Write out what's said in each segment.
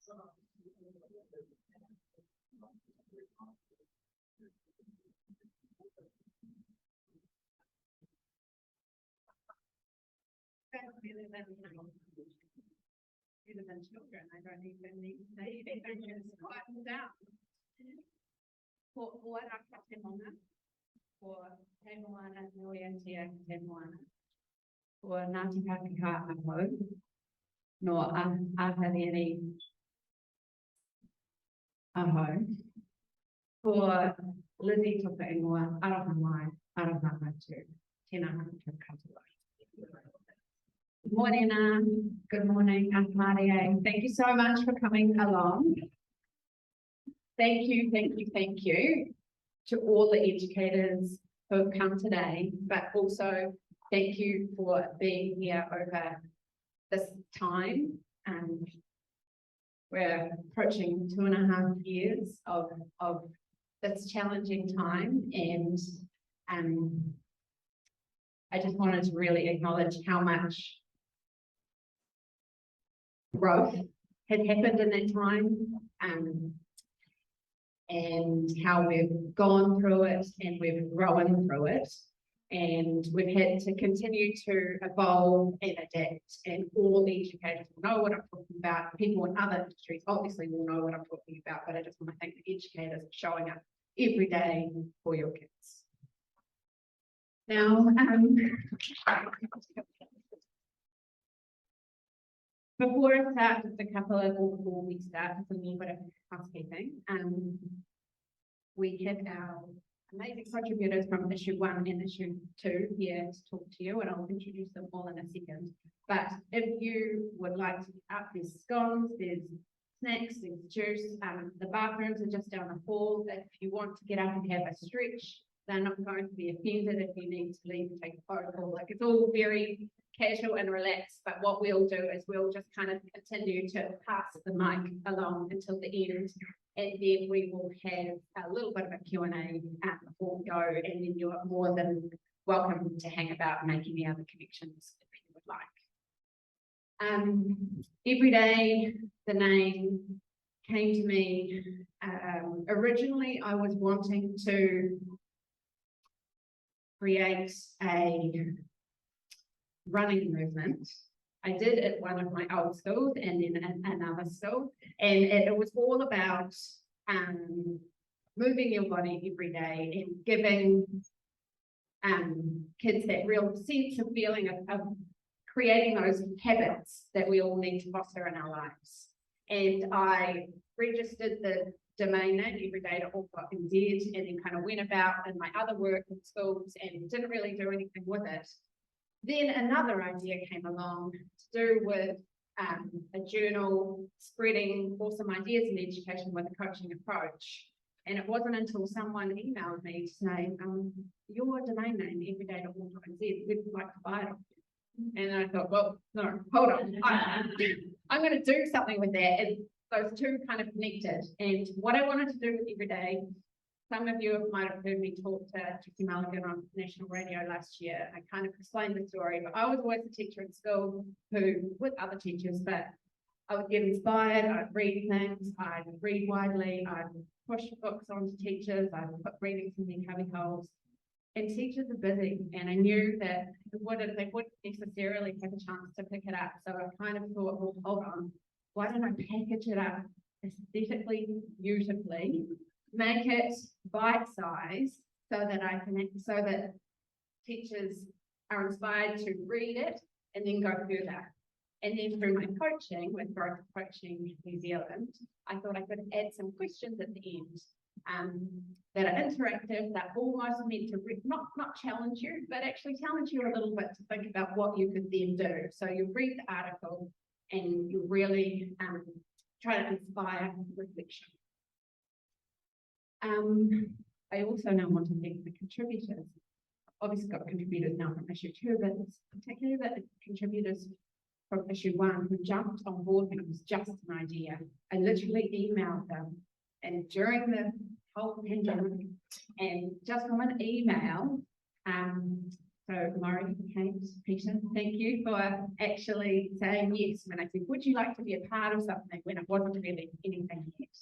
Better than children. I don't even need to say anything. Just quieten down. For raka te monga, for te moana nui atia te moana, for Ngāti Pākehā aho, no Aotearoa aho, for Lizzie toka ingoa, aroha mai, aroha hatu, tēnā hatu katoa. Good morning, good morning, Maria. Thank you so much for coming along. Thank you to all the educators who have come today, but also thank you for being here over this time. We're approaching 2.5 years of this challenging time, and I just wanted to really acknowledge how much growth has happened in that time, and how we've gone through it and we've grown through it, and we've had to continue to evolve and adapt, and all the educators will know what I'm talking about. People in other industries obviously will know what I'm talking about, but I just want to thank the educators for showing up every day for your kids. Now, before I start, just a couple of, before we start, just a little bit of housekeeping. We have our amazing contributors from issue 1 and issue 2 here to talk to you, and I'll introduce them all in a second. But if you would like to get up, there's scones, there's snacks, there's juice. The bathrooms are just down the hall. If you want to get up and have a stretch, they're not going to be offended if you need to leave and take a photo call. Like, it's all very casual and relaxed, but what we'll do is we'll just kind of continue to pass the mic along until the end, and then we will have a little bit of a Q&A before we go, and then you're more than welcome to hang about and make any other connections if you would like. Every day, the name came to me. Originally, I was wanting to create a running movement. I did at one of my old schools and then another school, and it was all about moving your body every day and giving kids that real sense of feeling of creating those habits that we all need to foster in our lives. And I registered the domain name everyday.org.nz, and then kind of went about in my other work in schools and didn't really do anything with it. Then another idea came along to do with a journal spreading awesome ideas in education with a coaching approach. And it wasn't until someone emailed me to say, your domain name, everyday.org.nz, we'd like to buy it. And I thought, well, no, hold on. I'm going to do something with that. And those two kind of connected. And what I wanted to do with Everyday, some of you might have heard me talk to Jesse Mulligan on national radio last year. I kind of explained the story, but I was always a teacher in school with other teachers, but I would get inspired, I'd read things, I'd read widely, I'd push books onto teachers, I'd put readings in their cubby holes. And teachers are busy, and I knew that they wouldn't necessarily have a chance to pick it up. So I kind of thought, well, hold on, why don't I package it up aesthetically, beautifully, make it bite-sized so that teachers are inspired to read it and then go further. And then through my coaching with Growth Coaching New Zealand, I thought I could add some questions at the end that are interactive, that almost meant to not challenge you, but actually challenge you a little bit to think about what you could then do. So you read the article and you really try to inspire reflection. I also now want to thank the contributors. Obviously got contributors now from issue 2, but it's particularly the contributors from issue 1 who jumped on board when it was just an idea. I literally emailed them, and during the whole pandemic, and just from an email, So Murray, Kate, Peter, thank you for actually saying yes when I said, would you like to be a part of something when it wasn't really anything yet?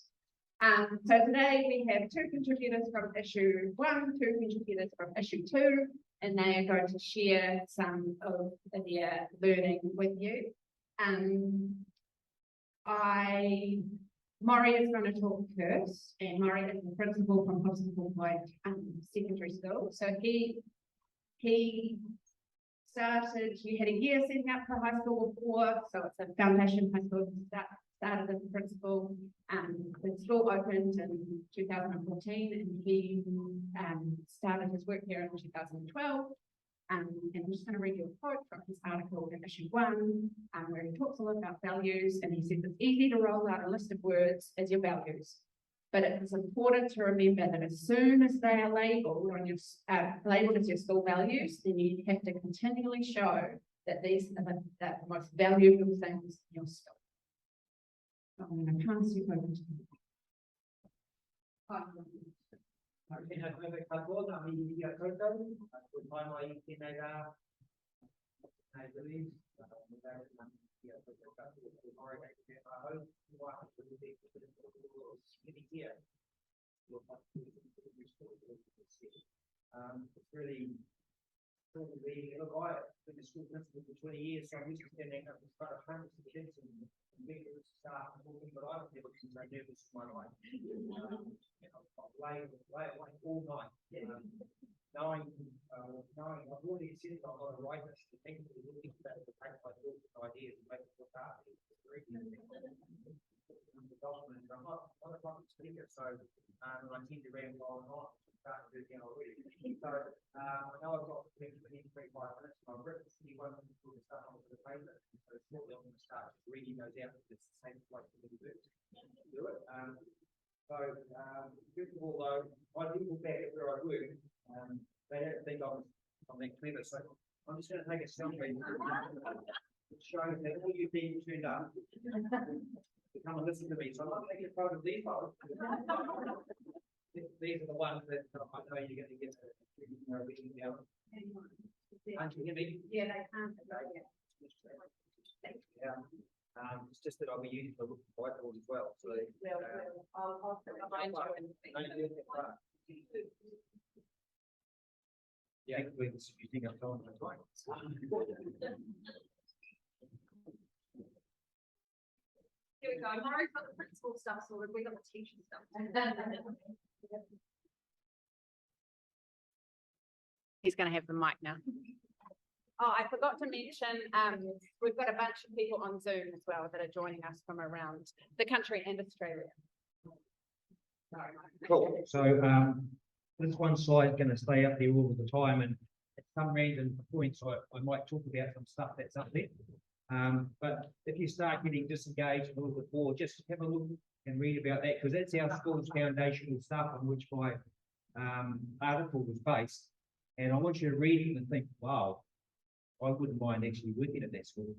So today we have 2 contributors from issue 1, 2 contributors from issue 2, and they are going to share some of their learning with you. Murray is going to talk first, and Murray is the principal from Hospital Point Secondary School. So he started, you had a year setting up for high school before, so it's a foundation high school, started as a principal. The school opened in 2014, and he started his work here in 2012. And I'm just going to read you a quote from his article in issue 1, where he talks a lot about values, and he says it's easy to roll out a list of words as your values, but it's important to remember that as soon as they are labelled on your labelled as your school values, then you have to continually show that these are the most valuable things in your school. So I'm going to pass you over to you. It's really look, I've been a school principal for 20 years, so I'm used to standing up in front of hundreds of kids and members of staff and talking, but I've never been so nervous in my life. Lay awake all night. Knowing I've already said I've got to write this, to think of looking back to take my thoughts and ideas and make it look hard. I'm not a public speaker, so I tend to ramble on. Start to do already. So I know I've got 25 minutes. I've written 21 people to start on the paper. So shortly I'm going to start reading those out because it's the same place for me to do it. So first of all, though, I do look back at where I work. They don't think I'm that clever, so I'm just going to take a selfie to show that all you being turned up to come and listen to me. So I'm not going to get part of these folks. These are the ones that I know you're going to get reading down. Can't you hear me? Yeah, they can't. Yeah. It's just that I'll be using the whiteboard as well. So I'll remind you. Yeah, it's using up time. Here we go. Murray's got the principal stuff sorted. We got the teaching stuff. He's going to have the mic now. Oh, I forgot to mention, we've got a bunch of people on Zoom as well that are joining us from around the country and Australia. Cool. So this one slide is going to stay up there all the time, and at some random points I might talk about some stuff that's up there. But if you start getting disengaged a little bit more, just have a look and read about that, because that's our school's foundational stuff on which my article was based. And I want you to read it and think, wow, I wouldn't mind actually working at that school.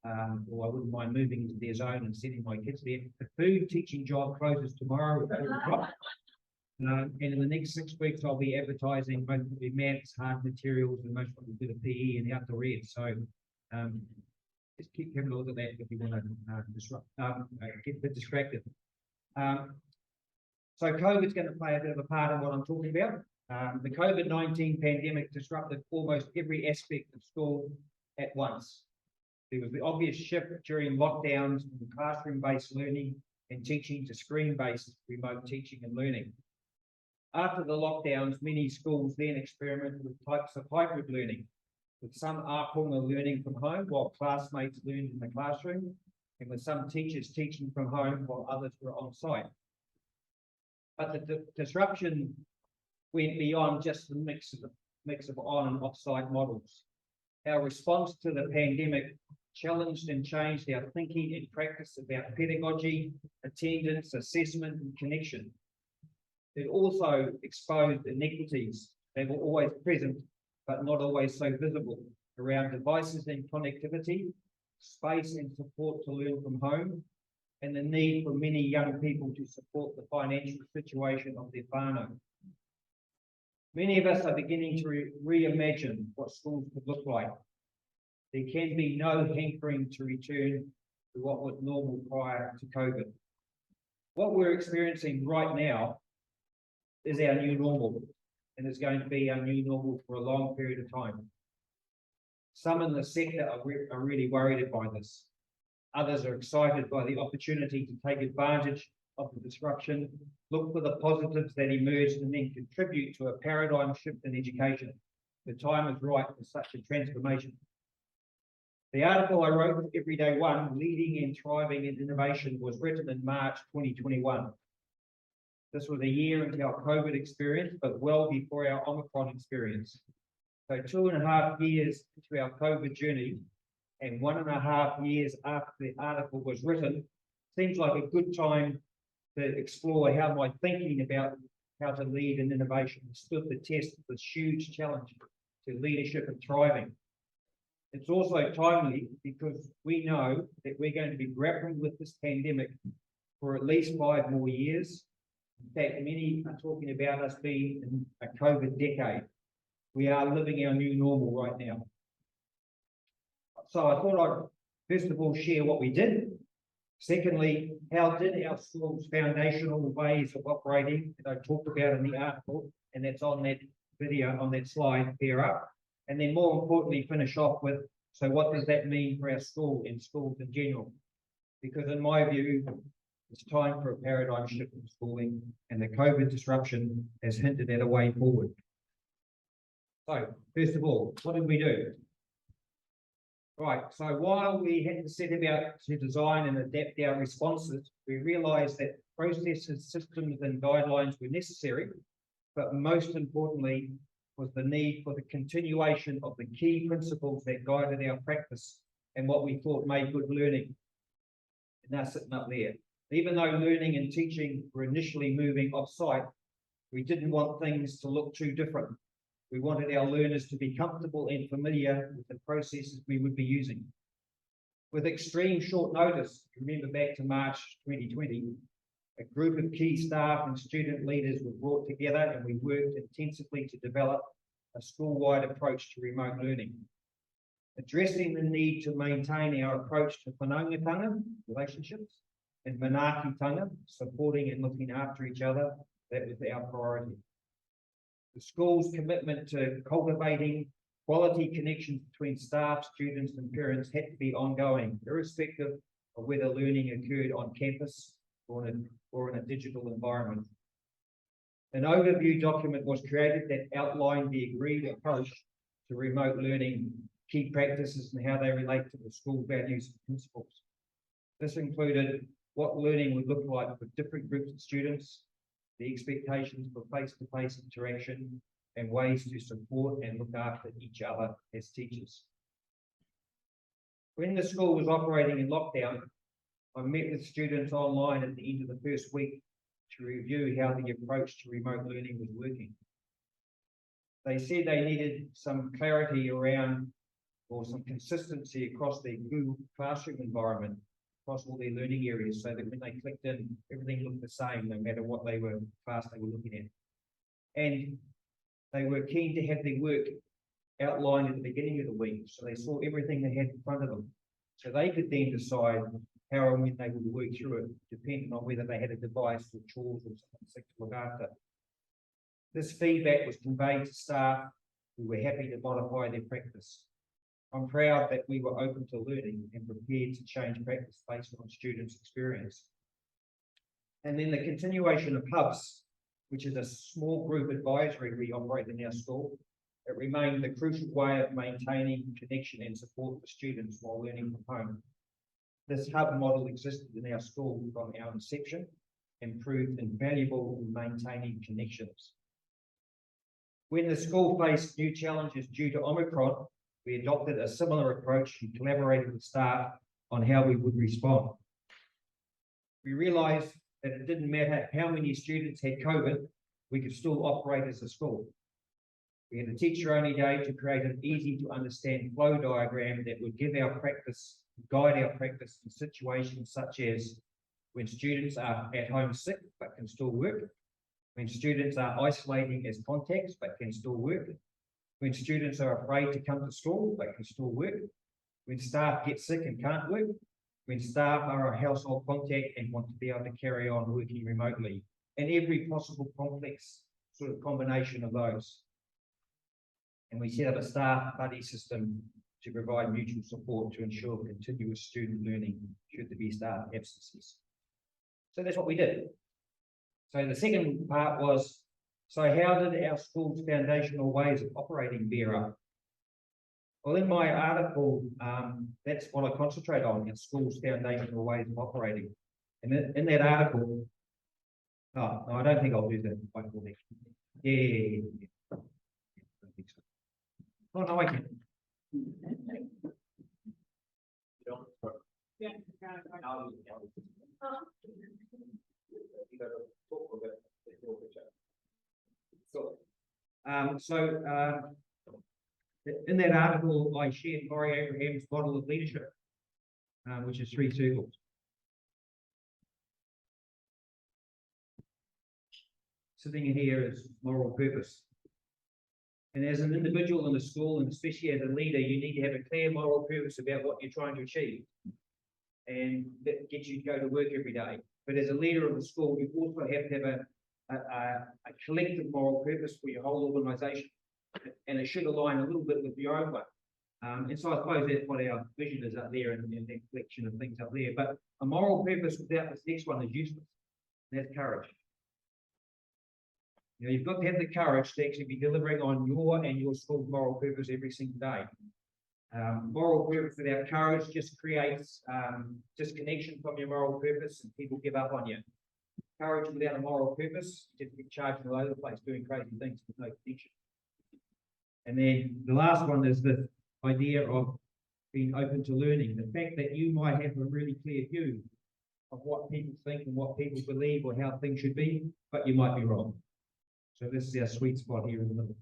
Or I wouldn't mind moving into their zone and sending my kids there. The food teaching job closes tomorrow at 4 o'clock. And in the next 6 weeks, I'll be advertising most of the maths, hard materials, and most of the bit of PE and outdoor ed. So just keep having a look at that if you want to get a bit distracted. So COVID's going to play a bit of a part in what I'm talking about. The COVID-19 pandemic disrupted almost every aspect of school at once. There was the obvious shift during lockdowns from classroom-based learning and teaching to screen-based remote teaching and learning. After the lockdowns, many schools then experimented with types of hybrid learning, with some ākonga learning from home while classmates learned in the classroom, and with some teachers teaching from home while others were on site. But the disruption went beyond just the mix of on and off-site models. Our response to the pandemic challenged and changed our thinking and practice about pedagogy, attendance, assessment, and connection. It also exposed inequities that were always present, but not always so visible, around devices and connectivity, space and support to learn from home, and the need for many young people to support the financial situation of their whānau. Many of us are beginning to reimagine what schools could look like. There can be no hankering to return to what was normal prior to COVID. What we're experiencing right now is our new normal, and it's going to be our new normal for a long period of time. Some in the sector are really worried by this. Others are excited by the opportunity to take advantage of the disruption, look for the positives that emerged, and then contribute to a paradigm shift in education. The time is right for such a transformation. The article I wrote for Everyday One, Leading and Thriving in Innovation, was written in March 2021. This was a year into our COVID experience, but well before our Omicron experience. So 2.5 years into our COVID journey and 1.5 years after the article was written, seems like a good time to explore how my thinking about how to lead in innovation stood the test of this huge challenge to leadership and thriving. It's also timely because we know that we're going to be grappling with this pandemic for at least 5 more years. In fact, many are talking about us being in a COVID decade. We are living our new normal right now. So I thought I'd first of all share what we did. Secondly, how did our school's foundational ways of operating that I talked about in the article, and that's on that video, on that slide, pair up. And then more importantly, finish off with, so what does that mean for our school and schools in general? Because in my view, it's time for a paradigm shift in schooling, and the COVID disruption has hinted at a way forward. So, first of all, what did we do? Right, so while we had to set about to design and adapt our responses, we realised that processes, systems and guidelines were necessary, but most importantly was the need for the continuation of the key principles that guided our practice and what we thought made good learning. And that's sitting up there. Even though learning and teaching were initially moving off-site, we didn't want things to look too different. We wanted our learners to be comfortable and familiar with the processes we would be using. With extreme short notice, remember back to March 2020, a group of key staff and student leaders were brought together and we worked intensively to develop a school-wide approach to remote learning. Addressing the need to maintain our approach to whanaungatanga, relationships, and manaakitanga, supporting and looking after each other, that was our priority. The school's commitment to cultivating quality connections between staff, students, and parents had to be ongoing, irrespective of whether learning occurred on campus or in a digital environment. An overview document was created that outlined the agreed approach to remote learning, key practices, and how they relate to the school values and principles. This included what learning would look like for different groups of students, the expectations for face-to-face interaction, and ways to support and look after each other as teachers. When the school was operating in lockdown, I met with students online at the end of the first week to review how the approach to remote learning was working. They said they needed some clarity around, or some consistency across their Google Classroom environment, across all their learning areas, so that when they clicked in, everything looked the same, no matter what class they were looking at. And they were keen to have their work outlined at the beginning of the week, so they saw everything they had in front of them. So they could then decide how and when they would work through it, depending on whether they had a device or chores or something to look after. This feedback was conveyed to staff who were happy to modify their practice. I'm proud that we were open to learning and prepared to change practice based on students' experience. And then the continuation of hubs, which is a small group advisory we operate in our school. It remained the crucial way of maintaining connection and support for students while learning from home. This hub model existed in our school from our inception and proved invaluable in maintaining connections. When the school faced new challenges due to Omicron, we adopted a similar approach and collaborated with staff on how we would respond. We realised that it didn't matter how many students had COVID, we could still operate as a school. We had a teacher-only day to create an easy-to-understand flow diagram that would guide our practice in situations such as when students are at home sick but can still work, when students are isolating as contacts but can still work, when students are afraid to come to school but can still work, when staff get sick and can't work, when staff are a household contact and want to be able to carry on working remotely, and every possible complex sort of combination of those. And we set up a staff buddy system to provide mutual support to ensure continuous student learning should there be staff absences. So that's what we did. So the second part was, so how did our school's foundational ways of operating bear up? Well, in my article, that's what I concentrate on, our school's foundational ways of operating. And in that article, oh, no, I don't think I'll do that. Yeah. I don't think so. Oh, no, I can. Yeah. In that article, I shared Laurie Abraham's model of leadership, which is 3 circles. Sitting here is moral purpose. And as an individual in a school, and especially as a leader, you need to have a clear moral purpose about what you're trying to achieve. And that gets you to go to work every day. But as a leader of the school, you also have to have a collective moral purpose for your whole organisation. And it should align a little bit with your own one. And so I suppose that's what our vision is up there and that collection of things up there. But a moral purpose without this next one is useless. And that's courage. You know, you've got to have the courage to actually be delivering on your and your school's moral purpose every single day. Moral purpose without courage just creates disconnection from your moral purpose, and people give up on you. Courage without a moral purpose, just get charged all over the place doing crazy things with no connection. And then the last one is the idea of being open to learning. The fact that you might have a really clear view of what people think and what people believe or how things should be, but you might be wrong. So this is our sweet spot here in the middle.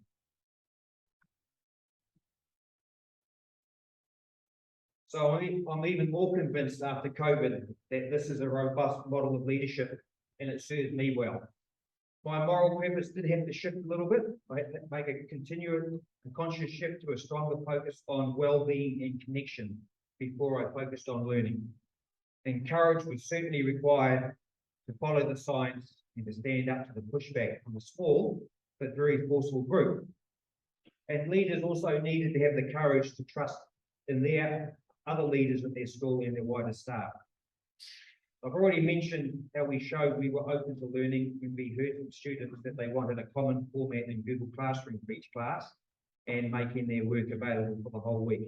So I'm even more convinced after COVID that this is a robust model of leadership and it serves me well. My moral purpose did have to shift a little bit. I had to make a continuous and conscious shift to a stronger focus on well-being and connection before I focused on learning. And courage was certainly required to follow the science and to stand up to the pushback from a small but very forceful group. And leaders also needed to have the courage to trust in their other leaders at their school and their wider staff. I've already mentioned how we showed we were open to learning when we heard from students that they wanted a common format in Google Classroom for each class and making their work available for the whole week.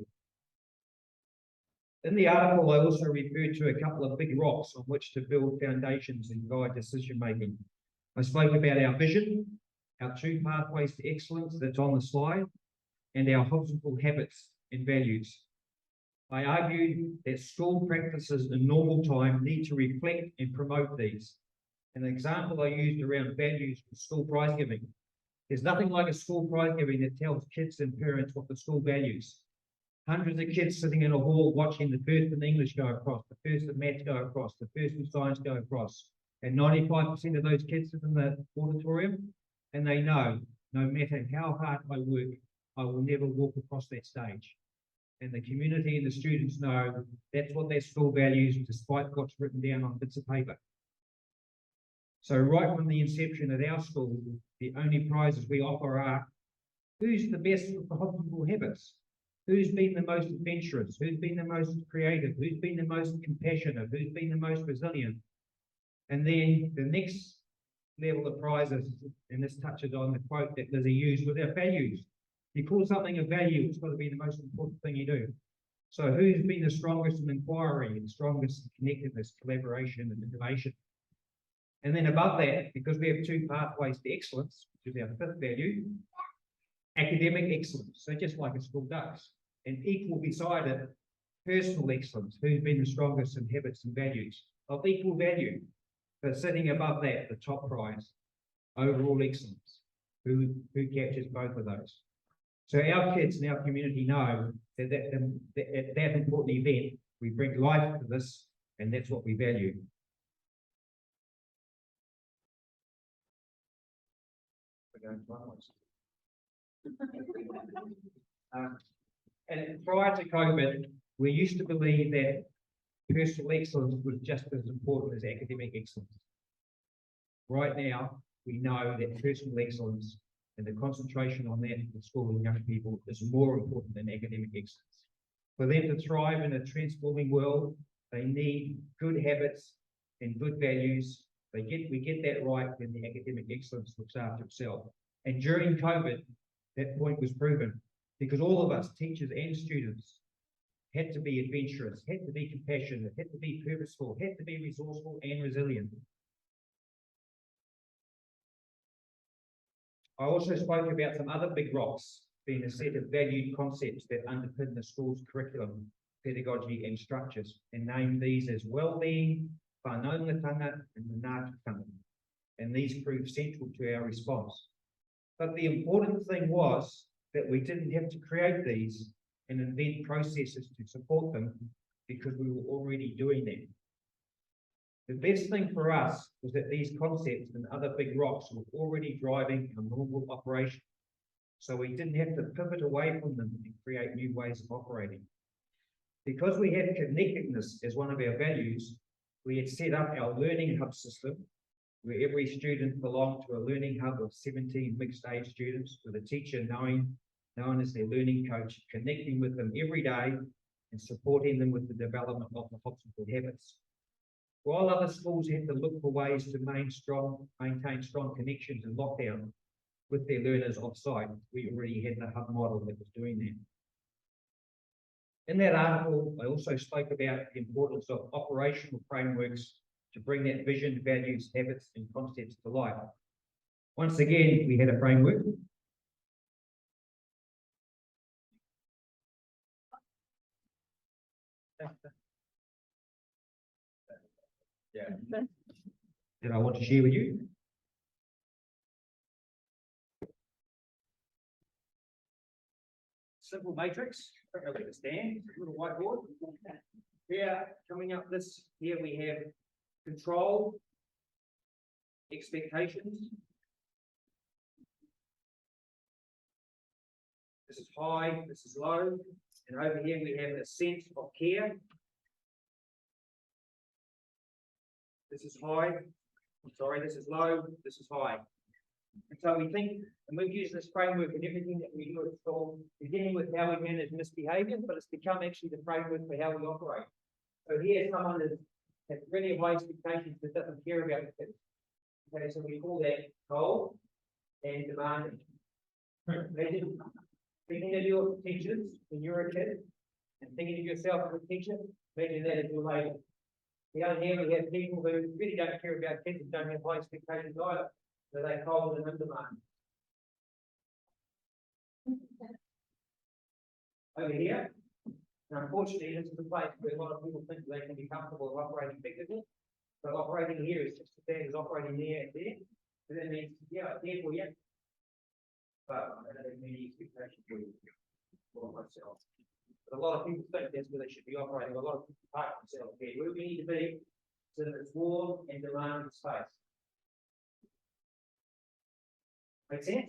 In the article, I also referred to a couple of big rocks on which to build foundations and guide decision making. I spoke about our vision, our 2 pathways to excellence that's on the slide, and our helpful habits and values. I argued that school practices in normal time need to reflect and promote these. An example I used around values was school prize giving. There's nothing like a school prize giving that tells kids and parents what the school values. Hundreds of kids sitting in a hall watching the first in English go across, the first in maths go across, the first in science go across. And 95% of those kids sit in the auditorium and they know, no matter how hard I work, I will never walk across that stage. And the community and the students know that's what their school values, despite what's written down on bits of paper. So right from the inception at our school, the only prizes we offer are who's the best with the helpful habits? Who's been the most adventurous? Who's been the most creative? Who's been the most compassionate? Who's been the most resilient? And then the next level of prizes, and this touches on the quote that Lizzie used, with our values. If you call something a value, it's got to be the most important thing you do. So who's been the strongest in inquiry and strongest in connectedness, collaboration, and innovation? And then above that, because we have 2 pathways to excellence, which is our 5th value, academic excellence. So just like a school does. And equal beside it, personal excellence. Who's been the strongest in habits and values of equal value? But sitting above that, the top prize, overall excellence. Who captures both of those? So our kids and our community know that at that important event, we bring life to this, and that's what we value. And prior to COVID, we used to believe that personal excellence was just as important as academic excellence. Right now, we know that personal excellence and the concentration on that for school and young people is more important than academic excellence. For them to thrive in a transforming world, they need good habits and good values. We get that right when the academic excellence looks after itself. And during COVID, that point was proven because all of us, teachers and students, had to be adventurous, had to be compassionate, had to be purposeful, had to be resourceful and resilient. I also spoke about some other big rocks being a set of valued concepts that underpin the school's curriculum, pedagogy and structures, and named these as well-being, whanaungatanga and manaakitanga. And these proved central to our response. But the important thing was that we didn't have to create these and invent processes to support them because we were already doing them. The best thing for us was that these concepts and other big rocks were already driving our normal operation. So we didn't have to pivot away from them and create new ways of operating. Because we had connectedness as one of our values, we had set up our learning hub system where every student belonged to a learning hub of 17 mixed age students with a teacher known as their learning coach, connecting with them every day and supporting them with the development of the Hobsonville habits. While other schools had to look for ways to maintain strong connections in lockdown with their learners off-site, we already had the hub model that was doing that. In that article, I also spoke about the importance of operational frameworks to bring that vision, values, habits, and concepts to life. Once again, we had a framework. That I want to share with you. Simple matrix. I don't know where to stand. A little whiteboard. Here, coming up this here we have control, expectations. This is high, this is low, and over here we have a sense of care. This is high, I'm sorry, this is low, this is high. And so we think, and we've used this framework in everything that we do at school, beginning with how we manage misbehaviour, but it's become actually the framework for how we operate. So here someone has really high expectations that doesn't care about the kids. Okay, so we call that cold and demanding. Imagine thinking of your teachers when you're a kid and thinking of yourself as a teacher, imagine that as your label. Down here we have people who really don't care about kids and don't have high expectations either. So they cold and undemanding. Over here, and unfortunately, this is a place where a lot of people think they can be comfortable operating effectively. But operating here is just as bad as operating there and there. So that means, yeah, it's there for you. But I don't have many expectations for myself. But a lot of people think that's where they should be operating. A lot of people park themselves here. Where we need to be so that it's warm and demanding space. Make sense?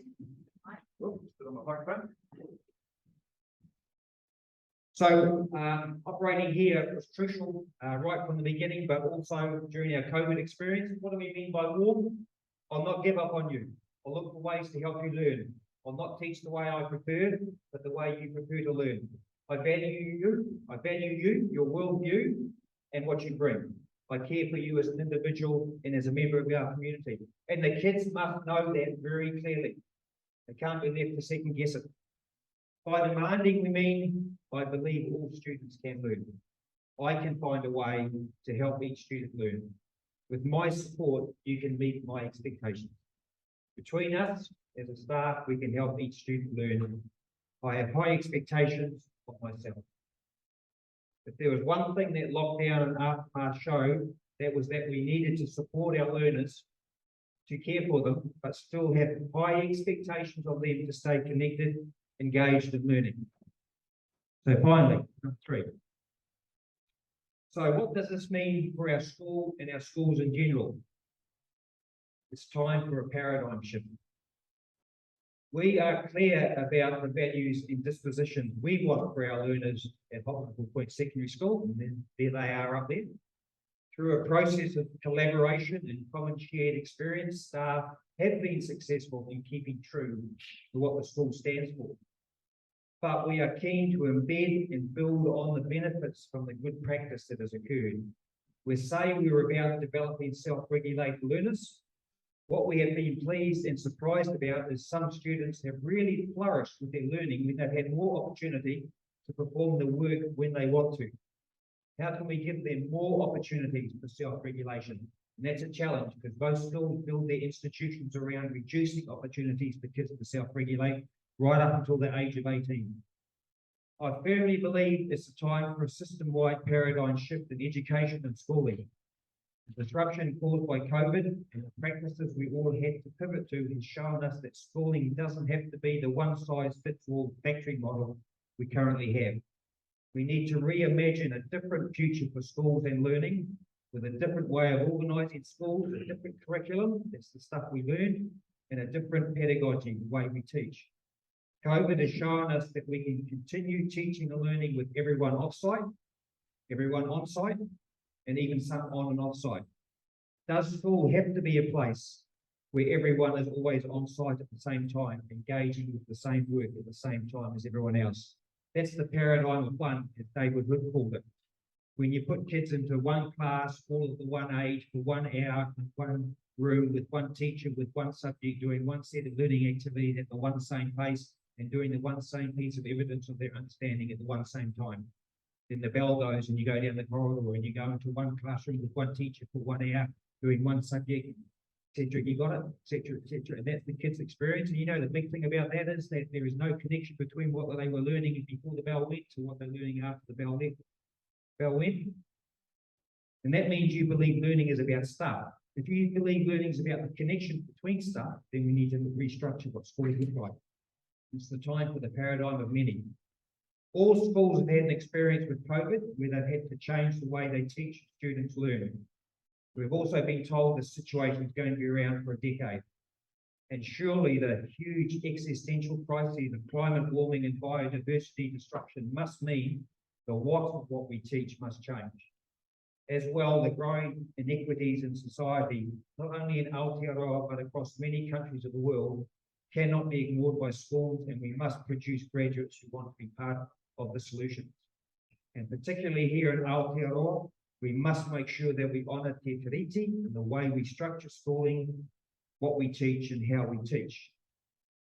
Oops, put on my microphone. So operating here was crucial right from the beginning, but also during our COVID experience. What do we mean by warm? I'll not give up on you. I'll look for ways to help you learn. I'll not teach the way I prefer, but the way you prefer to learn. I value you, your worldview, and what you bring. I care for you as an individual and as a member of our community. And the kids must know that very clearly. They can't be left to second guess it. By demanding, we mean I believe all students can learn. I can find a way to help each student learn. With my support, you can meet my expectations. Between us, as a staff, we can help each student learn. I have high expectations of myself. If there was one thing that lockdown and aftermath showed, that was that we needed to support our learners, to care for them, but still have high expectations of them to stay connected, engaged in learning. So finally, number 3. So what does this mean for our school and our schools in general? It's time for a paradigm shift. We are clear about the values and dispositions we want for our learners at Hopkins Point Secondary School, and then there they are up there. Through a process of collaboration and common shared experience, staff have been successful in keeping true to what the school stands for. But we are keen to embed and build on the benefits from the good practice that has occurred. We say we're about developing self-regulated learners. What we have been pleased and surprised about is some students have really flourished with their learning when they've had more opportunity to perform the work when they want to. How can we give them more opportunities for self-regulation? And that's a challenge because most schools build their institutions around reducing opportunities for kids to self-regulate right up until the age of 18. I firmly believe it's a time for a system-wide paradigm shift in education and schooling. The disruption caused by COVID and the practices we all had to pivot to has shown us that schooling doesn't have to be the one-size-fits-all factory model we currently have. We need to reimagine a different future for schools and learning with a different way of organising schools, a different curriculum, that's the stuff we learn, and a different pedagogy, the way we teach. COVID has shown us that we can continue teaching and learning with everyone off-site, everyone on-site, and even some on and off-site. Does school have to be a place where everyone is always on-site at the same time, engaging with the same work at the same time as everyone else? That's the paradigm of one, as David Hood called it. When you put kids into one class, all of the one age, for 1 hour, in one room, with one teacher, with one subject, doing one set of learning activities at the one same pace, and doing the one same piece of evidence of their understanding at the one same time. Then the bell goes and you go down the corridor and you go into one classroom with one teacher for 1 hour, doing one subject, etc. You got it, etc., etc. And that's the kids' experience. And you know, the big thing about that is that there is no connection between what they were learning before the bell went to what they're learning after the bell went. And that means you believe learning is about stuff. If you believe learning is about the connection between stuff, then we need to restructure what schools look like. It's the time for the paradigm of many. All schools have had an experience with COVID where they've had to change the way they teach students learn. We've also been told the situation is going to be around for a decade. And surely the huge existential crises of climate warming and biodiversity destruction must mean the what of what we teach must change. As well, the growing inequities in society, not only in Aotearoa, but across many countries of the world, cannot be ignored by schools, and we must produce graduates who want to be part of the solutions. And particularly here in Aotearoa, we must make sure that we honour Te Tiriti and the way we structure schooling, what we teach and how we teach.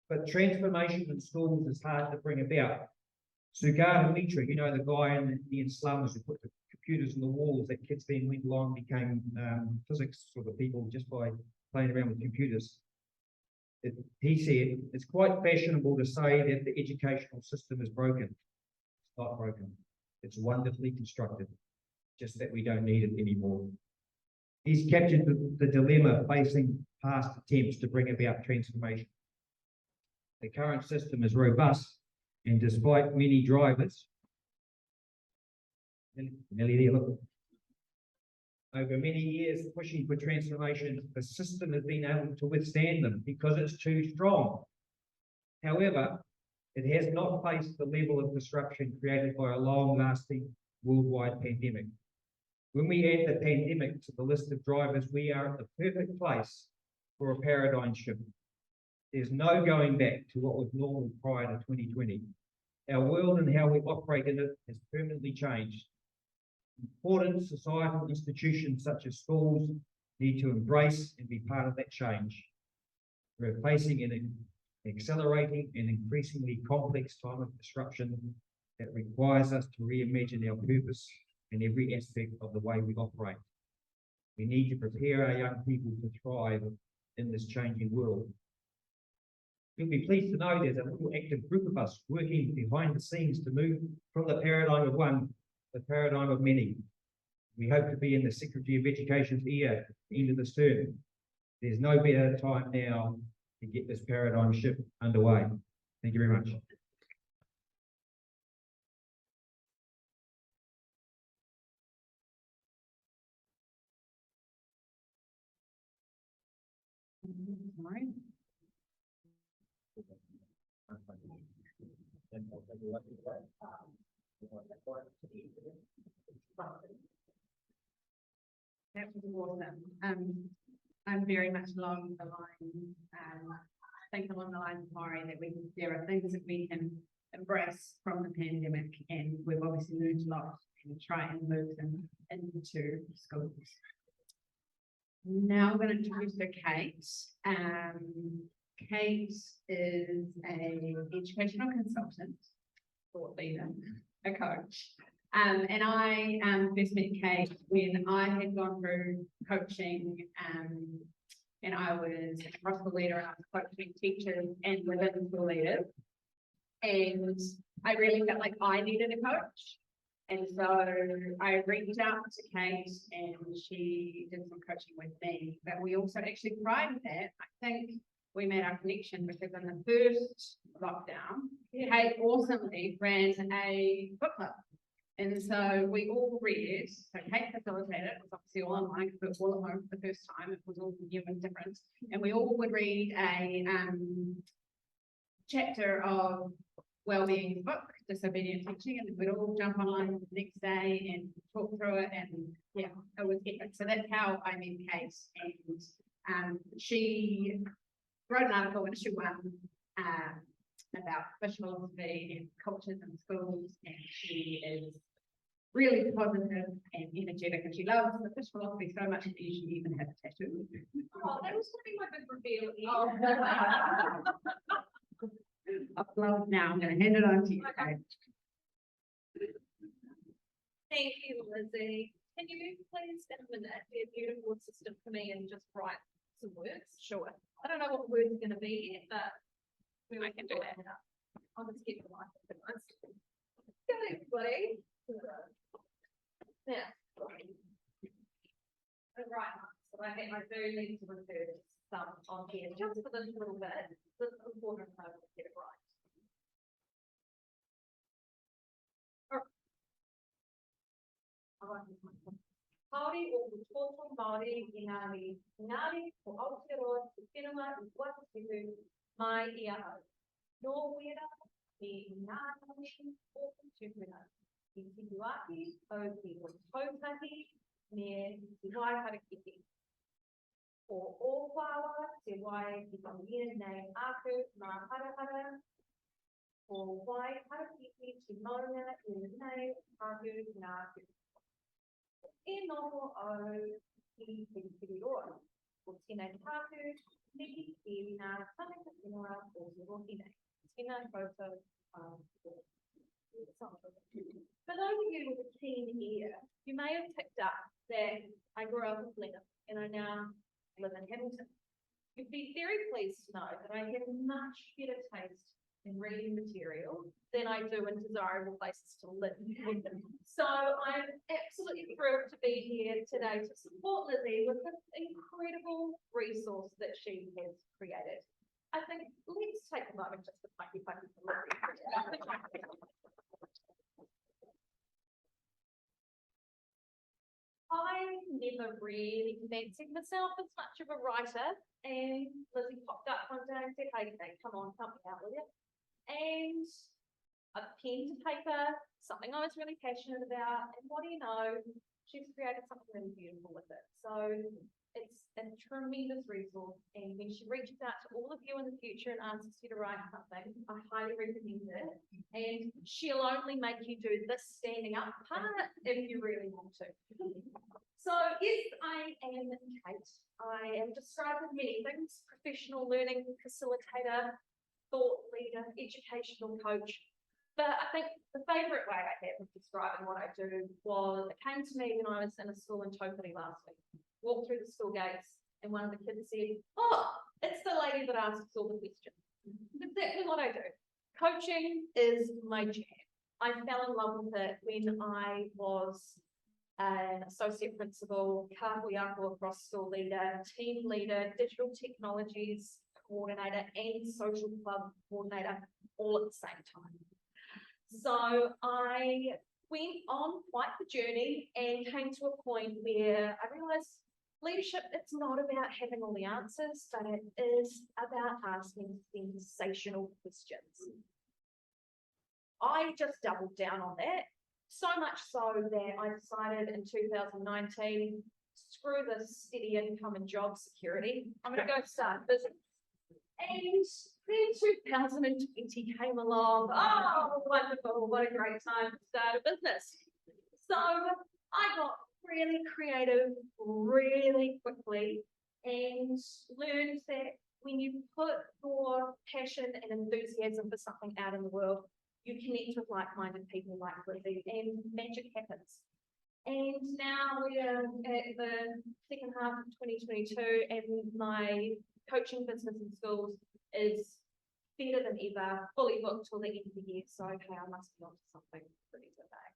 But transformation in schools is hard to bring about. Sugata Mitra, you know, the guy in the Indian slums who put the computers on the walls that kids then went along and became physics sort of people just by playing around with computers. He said, it's quite fashionable to say that the educational system is broken. It's not broken. It's wonderfully constructed, just that we don't need it anymore. He's captured the dilemma facing past attempts to bring about transformation. The current system is robust, and despite many drivers, nearly there, look. Over many years pushing for transformation, the system has been able to withstand them because it's too strong. However, it has not faced the level of disruption created by a long-lasting worldwide pandemic. When we add the pandemic to the list of drivers, we are at the perfect place for a paradigm shift. There's no going back to what was normal prior to 2020. Our world and how we operate in it has permanently changed. Important societal institutions such as schools need to embrace and be part of that change. We're facing an accelerating and increasingly complex time of disruption that requires us to reimagine our purpose in every aspect of the way we operate. We need to prepare our young people to thrive in this changing world. You'll be pleased to know there's a little active group of us working behind the scenes to move from the paradigm of one to the paradigm of many. We hope to be in the Secretary of Education's ear at the end of this term. There's no better time now to get this paradigm shift underway. Thank you very much. That was awesome. I'm very much along the line, think along the lines of Maury, that there are things that we can embrace from the pandemic, and we've obviously learned a lot and try and move them into schools. Now I'm going to introduce her Kate. Kate is an educational consultant, thought leader, a coach. And I first met Kate when I had gone through coaching, and I was a cross-school leader, and I was coaching teachers and within school leaders. And I really felt like I needed a coach. And so I reached out to Kate, and she did some coaching with me. But we also actually, prior to that, I think we made our connection because in the first lockdown, Kate awesomely ran a book club. And so we all read, so Kate facilitated, it was obviously all online, but all at home for the first time, it was all new and different. And we all would read a chapter of Wellbeing book, Disobedient Teaching, and we'd all jump online the next day and talk through it, and yeah, it was epic. So that's how I met Kate, and she wrote an article in issue 1 about fish philosophy and cultures in schools, and she is really positive and energetic, and she loves the fish philosophy so much that she even has a tattoo. Oh, that was going to be my big reveal. Upload now. I'm going to hand it on to you. Okay. Thank you, Lizzie. Can you please in a minute be a beautiful assistant for me and just write some words? Sure. I don't know what the word's going to be yet, but I can do that. I'll just keep the mic organized. Good, everybody. Yeah. Right. So I do need to refer to some on here just for this little bit. This is important to get it right. Māori o te tōtō Māori I Ngāri o Aotearoa te whenua I Whakatihu mai I ahau. Nō wera ngā tangi o te tūpuna. I tihuaki o te tautahi me te waiharakiti. O ōwhawa te wai I whangia nei aku mā harahara. O waiharakiti te maunga I nei aku ngā ku. E noho au I te whiriroa, o tēnei tāku, niki I ngā tānaka whenua o te rohi nei. Tēnā koutou. For those of you with a keen ear, you may have picked up that I grew up in Blenheim and I now live in Hamilton. You'd be very pleased to know that I have much better taste in reading material than I do in desirable places to live. So I'm absolutely thrilled to be here today to support Lizzie with this incredible resource that she has created. I think let's take a moment just to pucky for Lizzie. I never really fancied myself as much of a writer, and Lizzie popped up one day and said, hey, come on, help me out with it. And a pen to paper, something I was really passionate about, and what do you know, she's created something really beautiful with it. So it's a tremendous resource, and when she reaches out to all of you in the future and asks you to write something, I highly recommend it. And she'll only make you do this standing up part if you really want to. So yes, I am Kate. I am described as many things: professional learning facilitator, thought leader, educational coach. But I think the favourite way I have of describing what I do was, it came to me when I was in a school in Tokiri last week. Walked through the school gates and one of the kids said, oh, it's the lady that asks all the questions. It's exactly what I do. Coaching is my jam. I fell in love with it when I was an associate principal, kahuiako across school leader, team leader, digital technologies coordinator and social club coordinator all at the same time. So I went on quite the journey and came to a point where I realized leadership, it's not about having all the answers, but it is about asking sensational questions. I just doubled down on that. So much so that I decided in 2019, screw this steady income and job security. I'm going to go start a business. And then 2020 came along. Oh, wonderful. What a great time to start a business. So I got really creative really quickly and learned that when you put your passion and enthusiasm for something out in the world, you connect with like-minded people like Lizzie and magic happens. And now we're at the second half of 2022 and my coaching business in schools is better than ever, fully booked till the end of the year. So, okay, I must be on to something pretty today.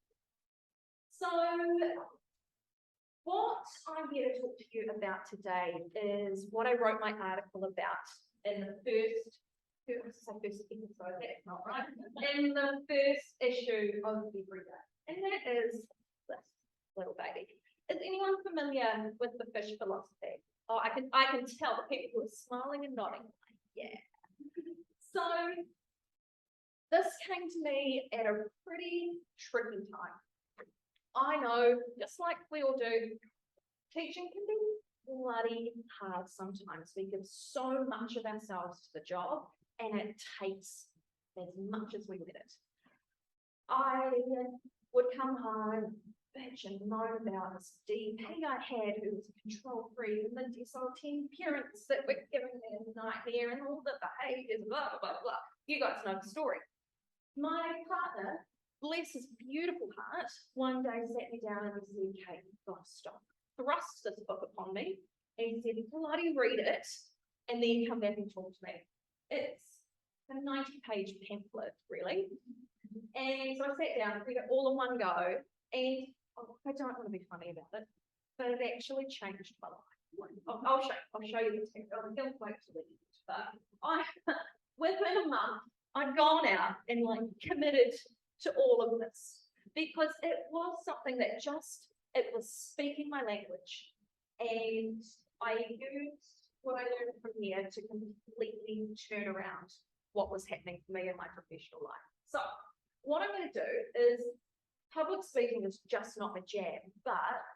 So, what I'm here to talk to you about today is what I wrote my article about in the first episode, that's not right, in the first issue of Everyday. And that is this little baby. Is anyone familiar with the fish philosophy? Oh, I can tell the people who are smiling and nodding. Yeah. So this came to me at a pretty tricky time. I know, just like we all do, teaching can be bloody hard sometimes. We give so much of ourselves to the job and it takes as much as we let it. I would come home, bitch and moan about this DP I had who was a control freak and the SLT parents that were giving me a nightmare and all the behaviours, blah, blah, blah, blah. You guys know the story. My partner, bless his beautiful heart, one day sat me down and he said, Kate, you've got to stop. Thrust this book upon me and he said, bloody read it and then come back and talk to me. It's a 90-page pamphlet, really. And so I sat down, read it all in one go, and I don't want to be funny about it, but it actually changed my life. I'll show you the text. I'm going to wait till the end. But within a month, I'd gone out and like committed to all of this because it was something that it was speaking my language, and I used what I learned from here to completely turn around what was happening for me in my professional life. So what I'm going to do is, public speaking is just not my jam, but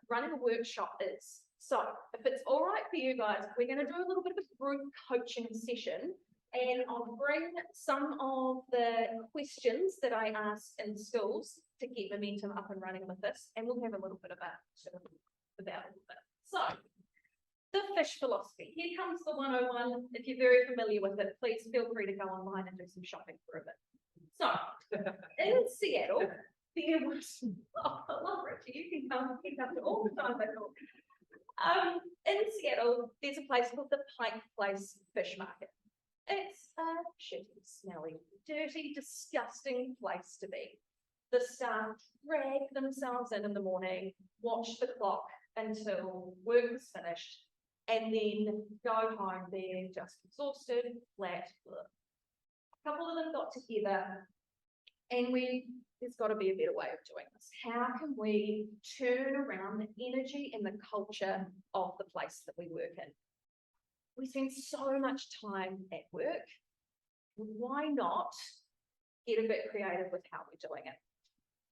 running a workshop is. So if it's all right for you guys, we're going to do a little bit of a group coaching session, and I'll bring some of the questions that I asked in schools to get momentum up and running with this, and we'll have a little bit of a sort of about it. So the fish philosophy. Here comes the 101. If you're very familiar with it, please feel free to go online and do some shopping for a bit. So in Seattle, there was, I love Richie, you can come to all the time. In Seattle, there's a place called the Pike Place Fish Market. It's a shitty, smelly, dirty, disgusting place to be. The staff drag themselves in the morning, watch the clock until work is finished, and then go home. They're just exhausted, flat. Ugh. A couple of them got together, and there's got to be a better way of doing this. How can we turn around the energy and the culture of the place that we work in? We spend so much time at work. Why not get a bit creative with how we're doing it?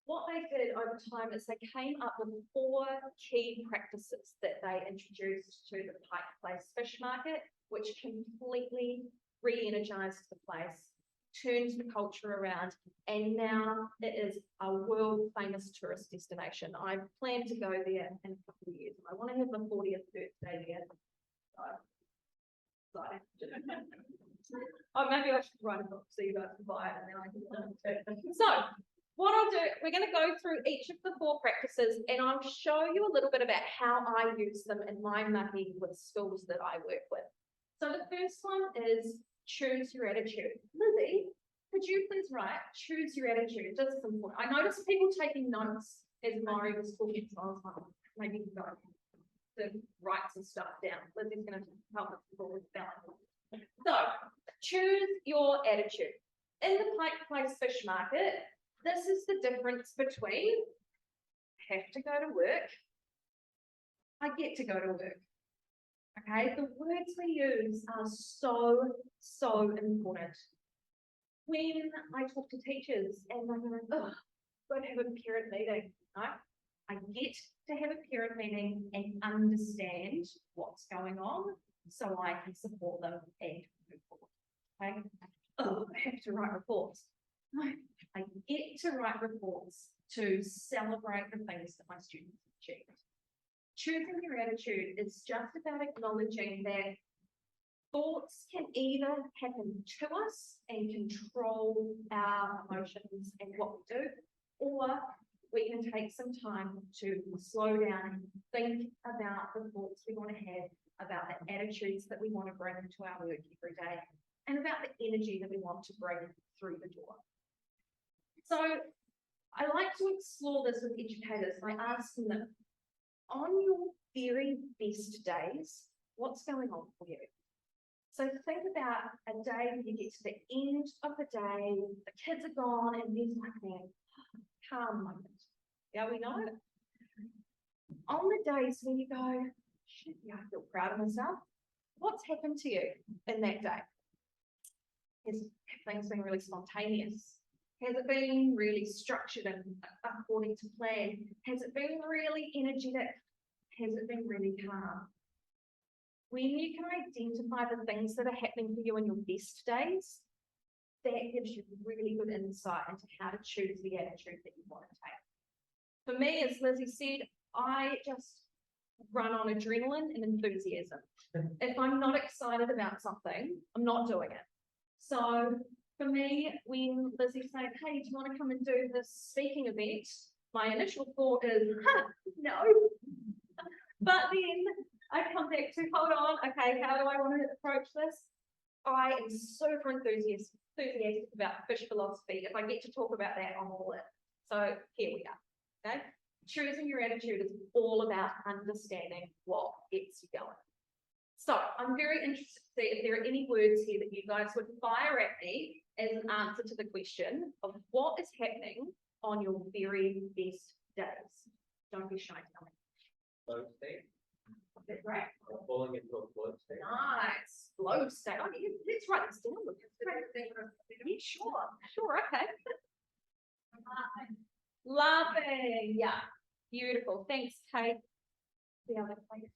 What they did over time is they came up with 4 key practices that they introduced to the Pike Place Fish Market, which completely re-energized the place, turned the culture around, and now it is a world-famous tourist destination. I plan to go there in a couple of years. I want to have my 40th birthday there. Oh, maybe I should write a book so you guys can buy it and then I can. So what I'll do, we're going to go through each of the 4 practices and I'll show you a little bit about how I use them in my mahi with schools that I work with. So the first one is choose your attitude. Lizzie, could you please write choose your attitude? This is important. I noticed people taking notes as Mari was talking, so I was like, maybe you can go to write some stuff down. Lizzie's going to help us with balance. So choose your attitude. In the Pike Place Fish Market, this is the difference between have to go to work, I get to go to work. Okay, the words we use are so important. when I talk to teachers and they're going, oh, got to have a parent meeting, no, I get to have a parent meeting and understand what's going on so I can support them and move forward. Okay? Oh, I have to write reports. No, I get to write reports to celebrate the things that my students have achieved. Choosing your attitude is just about acknowledging that thoughts can either happen to us and control our emotions and what we do, or we can take some time to slow down and think about the thoughts we want to have, about the attitudes that we want to bring into our work every day, and about the energy that we want to bring through the door. So I like to explore this with educators by asking them, on your very best days, what's going on for you? So think about a day when you get to the end of the day, the kids are gone, and there's like that calm moment. Yeah, we know it. On the days when you go, shit, yeah, I feel proud of myself, what's happened to you in that day? Has things been really spontaneous? Has it been really structured and according to plan? Has it been really energetic? Has it been really calm? When you can identify the things that are happening for you in your best days, that gives you really good insight into how to choose the attitude that you want to take. For me, as Lizzie said, I just run on adrenaline and enthusiasm. If I'm not excited about something, I'm not doing it. So for me, when Lizzie said, hey, do you want to come and do this speaking event? My initial thought is, no. But then I come back to, hold on, okay, how do I want to approach this? I am super enthusiastic about fish philosophy. If I get to talk about that, I'm all in. So here we are, okay? Choosing your attitude is all about understanding what gets you going. So I'm very interested to see if there are any words here that you guys would fire at me as an answer to the question of what is happening on your very best days. Don't be shy, tell me. Flow state. That's right. Falling into a flow state. Nice. Flow state. Oh, let's write this down. Yeah, sure, okay. Laughing. Yeah. Beautiful. Thanks, Kate. The other place.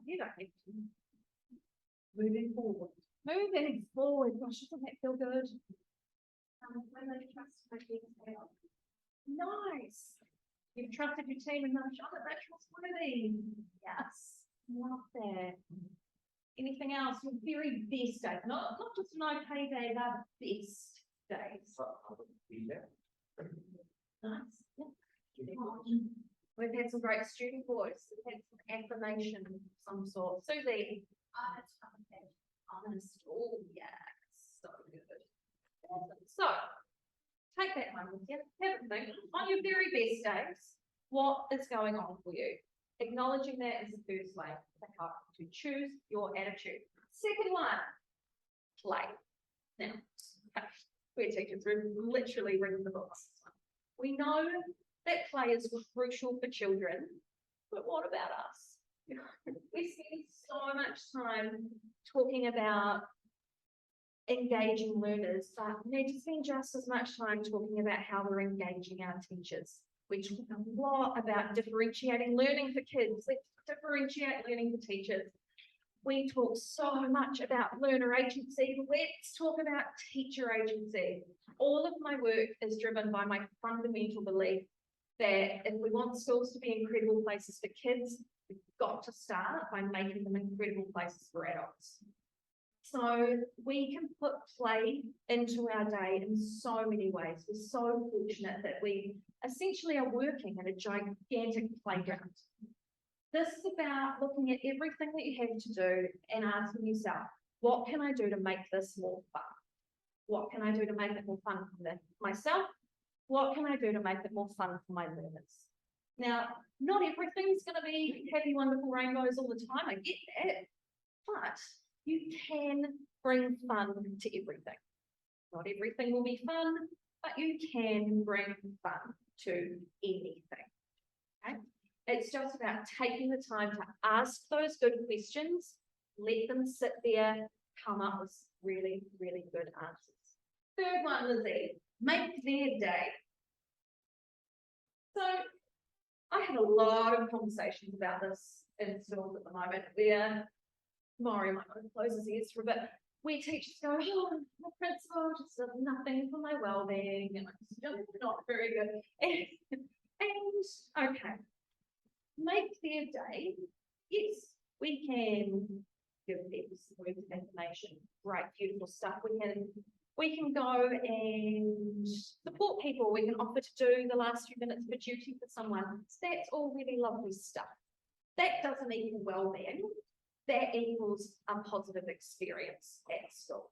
You don't need to. Moving forward. Moving forward. Gosh, doesn't that feel good? When they trust my team. Nice. You've trusted your team and they've shown that they're trustworthy. Yes. Love that. Anything else? Your very best day. Not just an okay day, but best days. Be there. Nice. Yeah. We've had some great student voice. We've had some affirmation of some sort. Susie. Honest. Oh, yeah. So good. So, take that home with you. Have a think. On your very best days, what is going on for you? Acknowledging that is the first way to choose your attitude. Second one, play. Now, we're teachers, we're literally reading the books. We know that play is crucial for children, but what about us? We spend so much time talking about engaging learners, but we need to spend just as much time talking about how we're engaging our teachers. We talk a lot about differentiating learning for kids. Let's differentiate learning for teachers. We talk so much about learner agency. Let's talk about teacher agency. All of my work is driven by my fundamental belief that if we want schools to be incredible places for kids, we've got to start by making them incredible places for adults. So we can put play into our day in so many ways. We're so fortunate that we essentially are working in a gigantic playground. This is about looking at everything that you have to do and asking yourself, what can I do to make this more fun? What can I do to make it more fun for myself? What can I do to make it more fun for my learners? Now, not everything's going to be happy, wonderful rainbows all the time. I get that, but you can bring fun to everything. Not everything will be fun, but you can bring fun to anything. Okay? It's just about taking the time to ask those good questions, let them sit there, come up with really, really good answers. Third one, Lizzie, make their day. So I have a lot of conversations about this in schools at the moment where Maury might want to close his ears for a bit. Where teachers go, oh, the principal just does nothing for my well-being, and it's just not very good. And okay, make their day. Yes, we can give people some words of information, great, beautiful stuff. We can go and support people. We can offer to do the last few minutes of a duty for someone. So that's all really lovely stuff. That doesn't equal well-being. That equals a positive experience at school.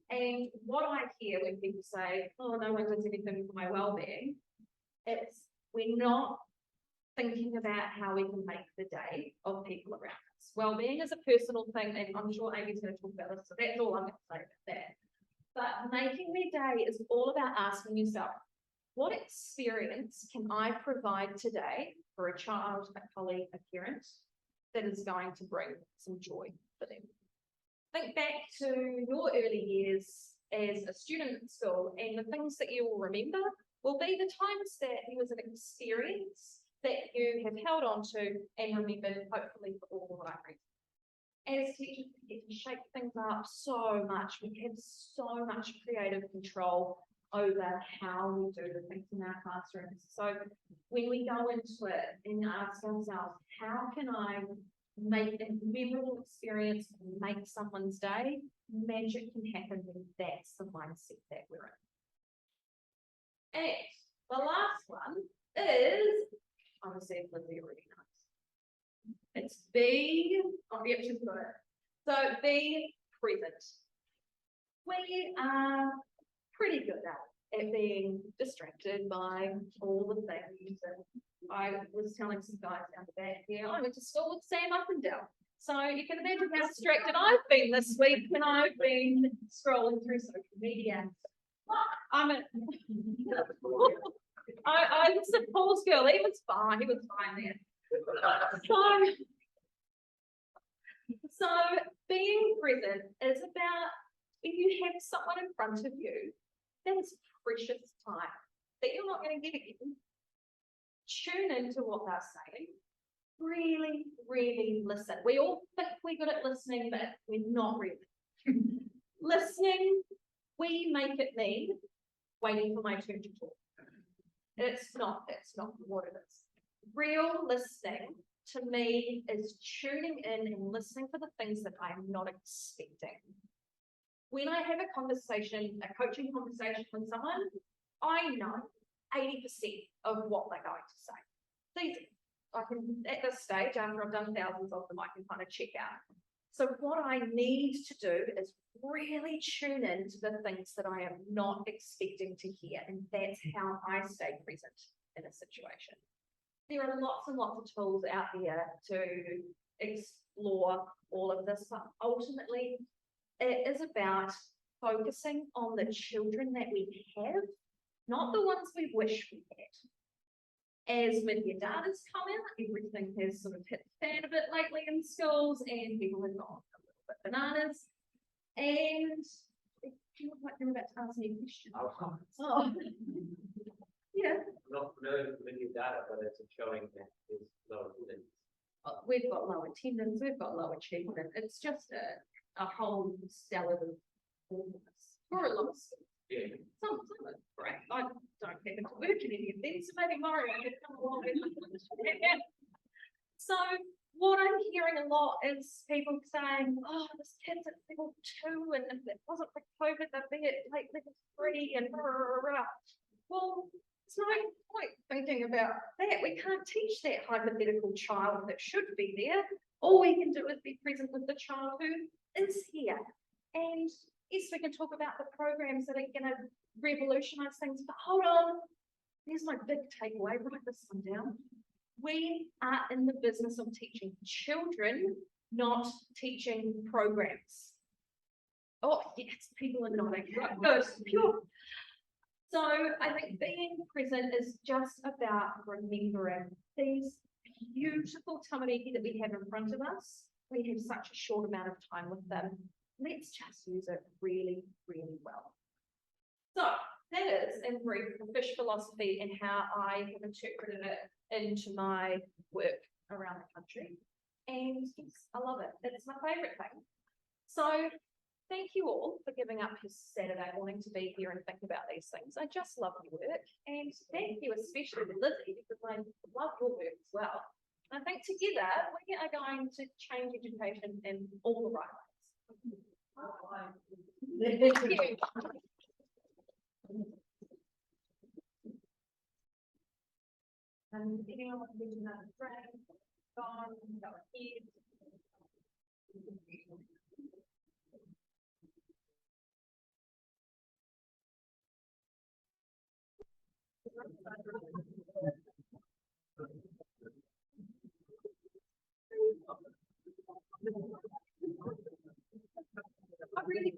And what I hear when people say, oh, no one does anything for my well-being, it's we're not thinking about how we can make the day of people around us. Well-being is a personal thing, and I'm sure Amy's going to talk about this, so that's all I'm going to say about that. But making their day is all about asking yourself, what experience can I provide today for a child, a colleague, a parent, that is going to bring some joy for them? Think back to your early years as a student at school, and the things that you will remember will be the times that there was an experience that you have held on to and remembered, hopefully for all the right reasons. As teachers, we get to shake things up so much. We have so much creative control over how we do the things in our classrooms. So when we go into it and ask ourselves, how can I make a memorable experience and make someone's day, magic can happen when that's the mindset that we're in. And the last one is, I was saying Lindsay already knows. It's be, oh yep, she's got it. So be present. We are pretty good at being distracted by all the things. And I was telling some guys down the back here, I went to school with Sam up and down. So you can imagine how distracted I've been this week when I've been scrolling through social media. I was a Paul's girl, he was fine there. So being present is about, if you have someone in front of you, that is precious time that you're not going to get again. Tune into what they're saying. Really, really listen. We all think we're good at listening, but we're not really. Listening, we make it mean waiting for my turn to talk. It's not what it is. Real listening to me is tuning in and listening for the things that I'm not expecting. When I have a conversation, a coaching conversation with someone, I know 80% of what they're going to say. It's easy. I can, at this stage, after I've done thousands of them, I can kind of check out. So what I need to do is really tune in to the things that I am not expecting to hear. And that's how I stay present in a situation. There are lots and lots of tools out there to explore all of this, but ultimately it is about focusing on the children that we have, not the ones we wish we had. As media data's come in, everything has sort of hit the fan a bit lately in schools, and people have gone a little bit bananas. And you look like you're about to ask me a question. Oh. Yeah. Not familiar with linear data, but it's showing that there's low attendance. We've got low attendance, we've got low achievement. It's just a whole salad of awfulness for a lot of schools. Yeah. Some of it, right? I don't happen to work in any of them, so maybe Mario could come along with So what I'm hearing a lot is people saying, oh, this kid's at level 2, and if it wasn't for COVID, they'd be at like level 3 and blah, blah, blah. Well, it's no point thinking about that. We can't teach that hypothetical child that should be there. All we can do is be present with the child who is here. And yes, we can talk about the programs that are going to revolutionize things, but hold on. Here's my big takeaway. Write this one down. We are in the business of teaching children, not teaching programs. Oh, yes, people are nodding. Right, good, pure. So I think being present is just about remembering these beautiful tamariki that we have in front of us. We have such a short amount of time with them. let's just use it really, really well. So that is in brief the fish philosophy and how I have interpreted it into my work around the country. And yes, I love it. It's my favourite thing. So thank you all for giving up your Saturday morning to be here and think about these things. I just love your work. And thank you especially to Lizzie, because I love your work as well. And I think together we are going to change education in all the right ways. Thank you. Anyone want to do another friend? Gone, got kids. I really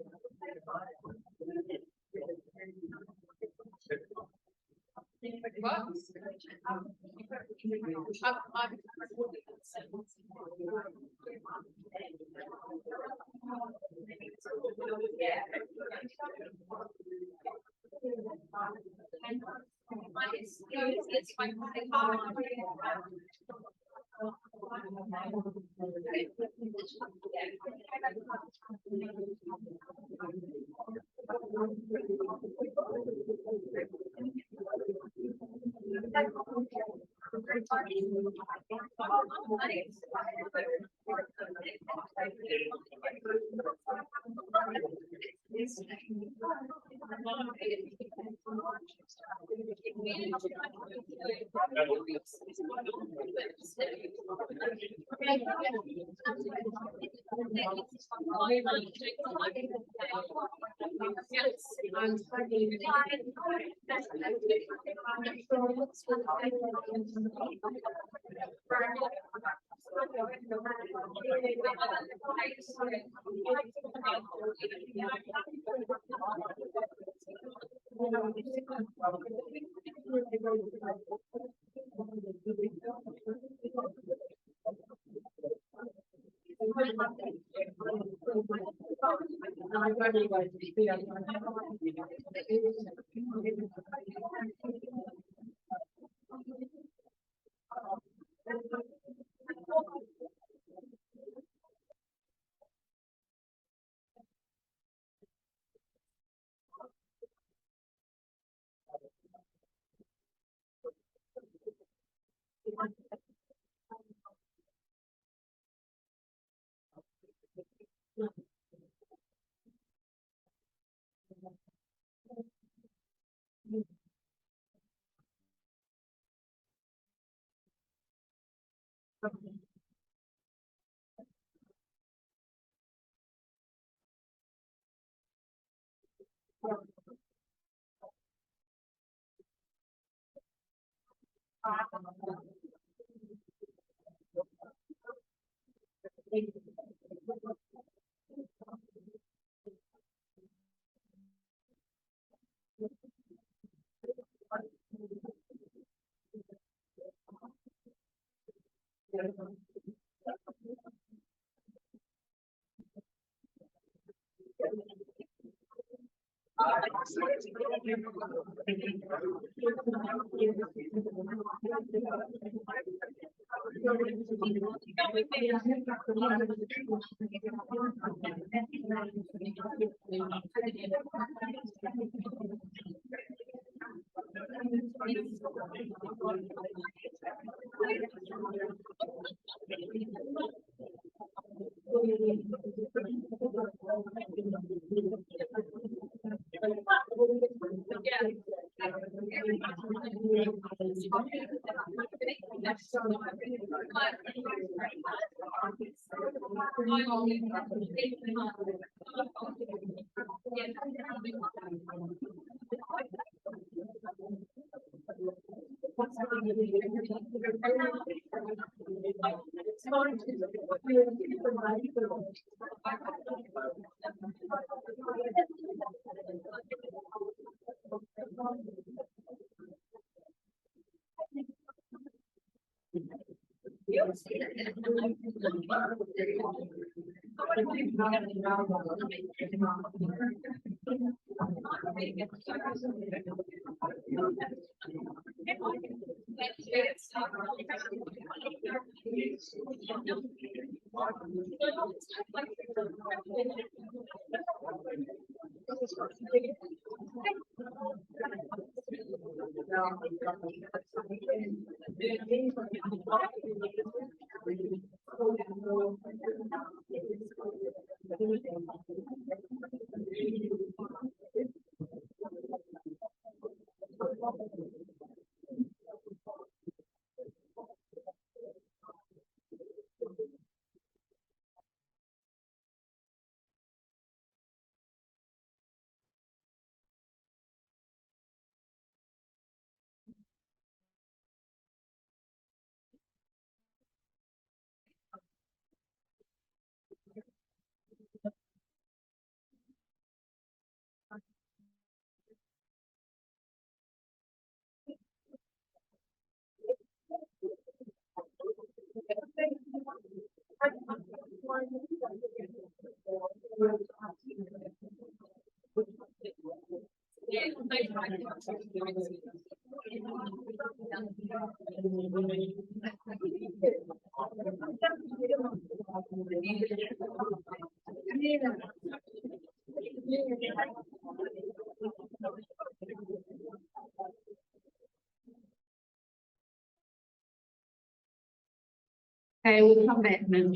Okay, we'll come back now.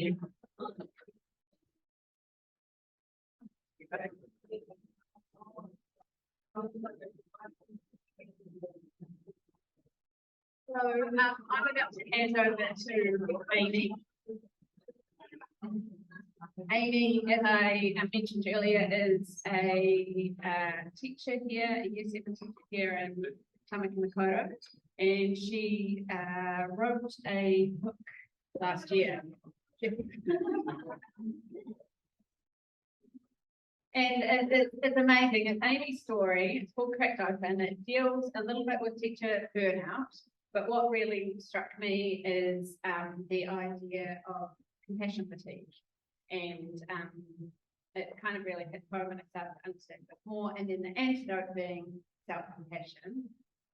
So, I'm about to hand over to Amy. Amy, as I mentioned earlier, is a teacher here, a year 7 teacher here in Tamaki, and she wrote a book last year. And it's amazing. It's Amy's story. It's called Cracked Open. It deals a little bit with teacher burnout, but what really struck me is the idea of compassion fatigue. And it kind of really hit home and it started to understand a bit more. And then the antidote being self-compassion.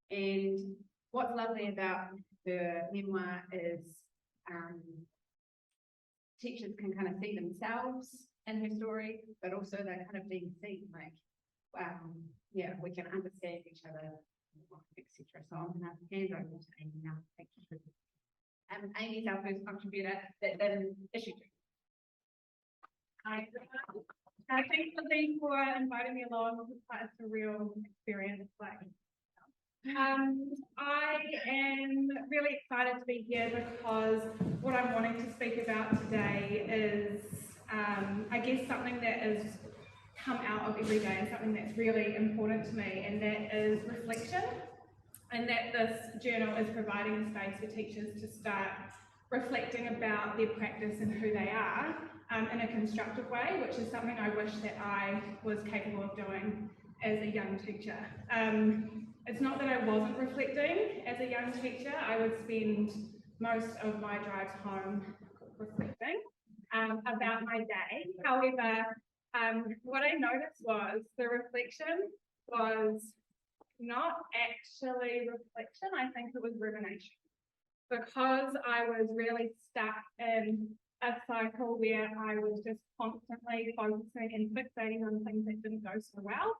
And what's lovely about her memoir is teachers can kind of see themselves in her story, but also they're kind of being seen like, yeah, we can understand each other, etc. So I'm going to hand over to Amy now. Thank you. Amy's our first contributor that didn't issue. Hi, thanks Lizzie for inviting me along. It's quite a surreal experience. I am really excited to be here because what I'm wanting to speak about today is, I guess, something that has come out of every day and something that's really important to me, and that is reflection. And that this journal is providing a space for teachers to start reflecting about their practice and who they are in a constructive way, which is something I wish that I was capable of doing as a young teacher. It's not that I wasn't reflecting as a young teacher. I would spend most of my drives home reflecting about my day. However, what I noticed was the reflection was not actually reflection. I think it was rumination, because I was really stuck in a cycle where I was just constantly focusing and fixating on things that didn't go so well.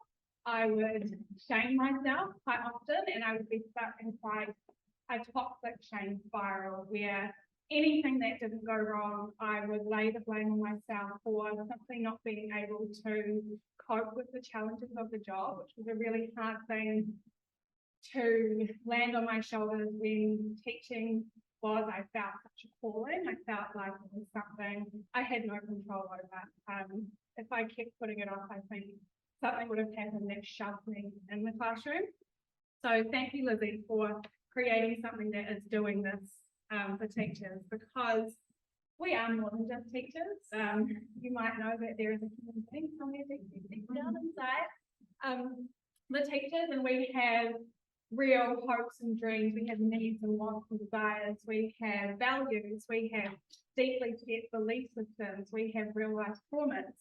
I would shame myself quite often, and I would be stuck in quite a toxic shame spiral where anything that didn't go wrong, I would lay the blame on myself for simply not being able to cope with the challenges of the job, which was a really hard thing to land on my shoulders when teaching was, I felt, such a calling. I felt like it was something I had no control over. If I kept putting it off, I think something would have happened that shoved me in the classroom. So thank you, Lizzie, for creating something that is doing this for teachers, because we are more than just teachers. You might know that there is a human being somewhere deep down inside the teachers, and we have real hopes and dreams, we have needs and wants and desires, we have values, we have deeply set belief systems, we have real life traumas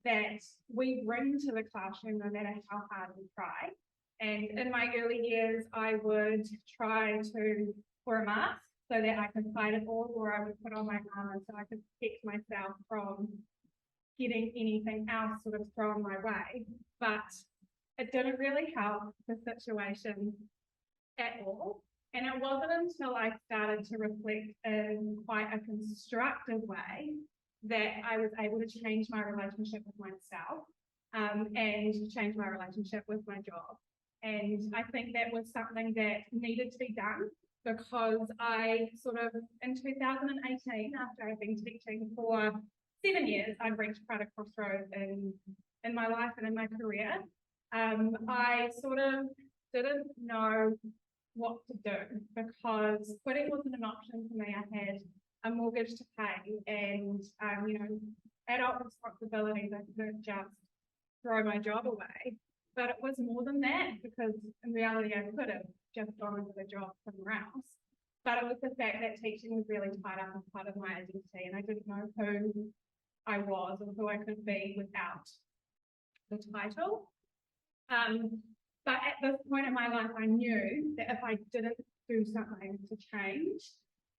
that we bring to the classroom no matter how hard we try. And in my early years, I would try to wear a mask so that I could fight it all, or I would put on my armor so I could protect myself from getting anything else sort of thrown my way. But it didn't really help the situation at all. And it wasn't until I started to reflect in quite a constructive way that I was able to change my relationship with myself and change my relationship with my job. And I think that was something that needed to be done because I sort of, in 2018, after I've been teaching for 7 years, I've reached quite a crossroad in my life and in my career. I sort of didn't know what to do because quitting wasn't an option for me. I had a mortgage to pay and, adult responsibilities. I couldn't just throw my job away. But it was more than that because in reality I could have just gone into the job somewhere else. But it was the fact that teaching was really tied up as part of my identity and I didn't know who I was or who I could be without the title. But at this point in my life, I knew that if I didn't do something to change,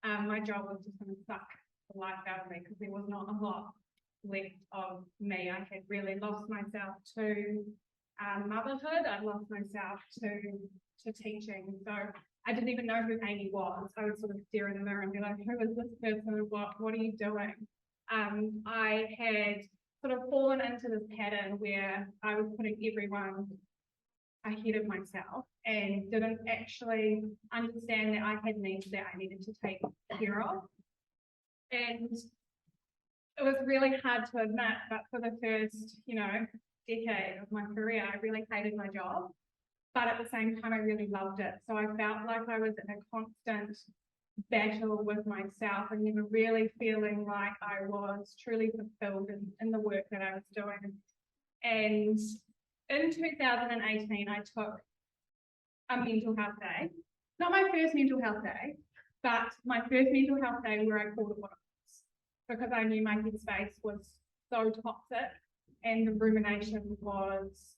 my job was just going to suck the life out of me because there was not a lot left of me. I had really lost myself to motherhood. I lost myself to teaching. So I didn't even know who Amy was. I would sort of stare in the mirror and be like, who is this person? What are you doing? I had sort of fallen into this pattern where I was putting everyone ahead of myself and didn't actually understand that I had needs that I needed to take care of. And it was really hard to admit, but for the first, decade of my career, I really hated my job. But at the same time, I really loved it. So I felt like I was in a constant battle with myself and never really feeling like I was truly fulfilled in the work that I was doing. And in 2018, I took a mental health day. Not my first mental health day, but my first mental health day where I called it what it was. Because I knew my headspace was so toxic and the rumination was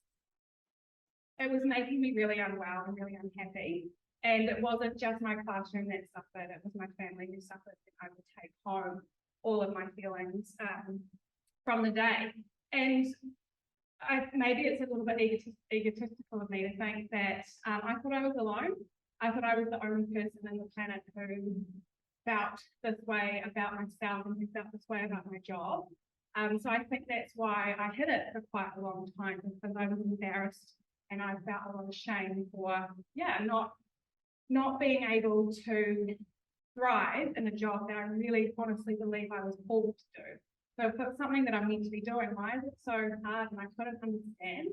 making me really unwell and really unhappy. And it wasn't just my classroom that suffered, it was my family who suffered. And I would take home all of my feelings from the day. And maybe it's a little bit egotistical of me to think that I thought I was alone. I thought I was the only person on the planet who felt this way about myself and who felt this way about my job. So I think that's why I hid it for quite a long time because I was embarrassed and I felt a lot of shame for, not being able to thrive in a job that I really honestly believe I was called to do. So if it's something that I'm meant to be doing, why is it so hard and I couldn't understand?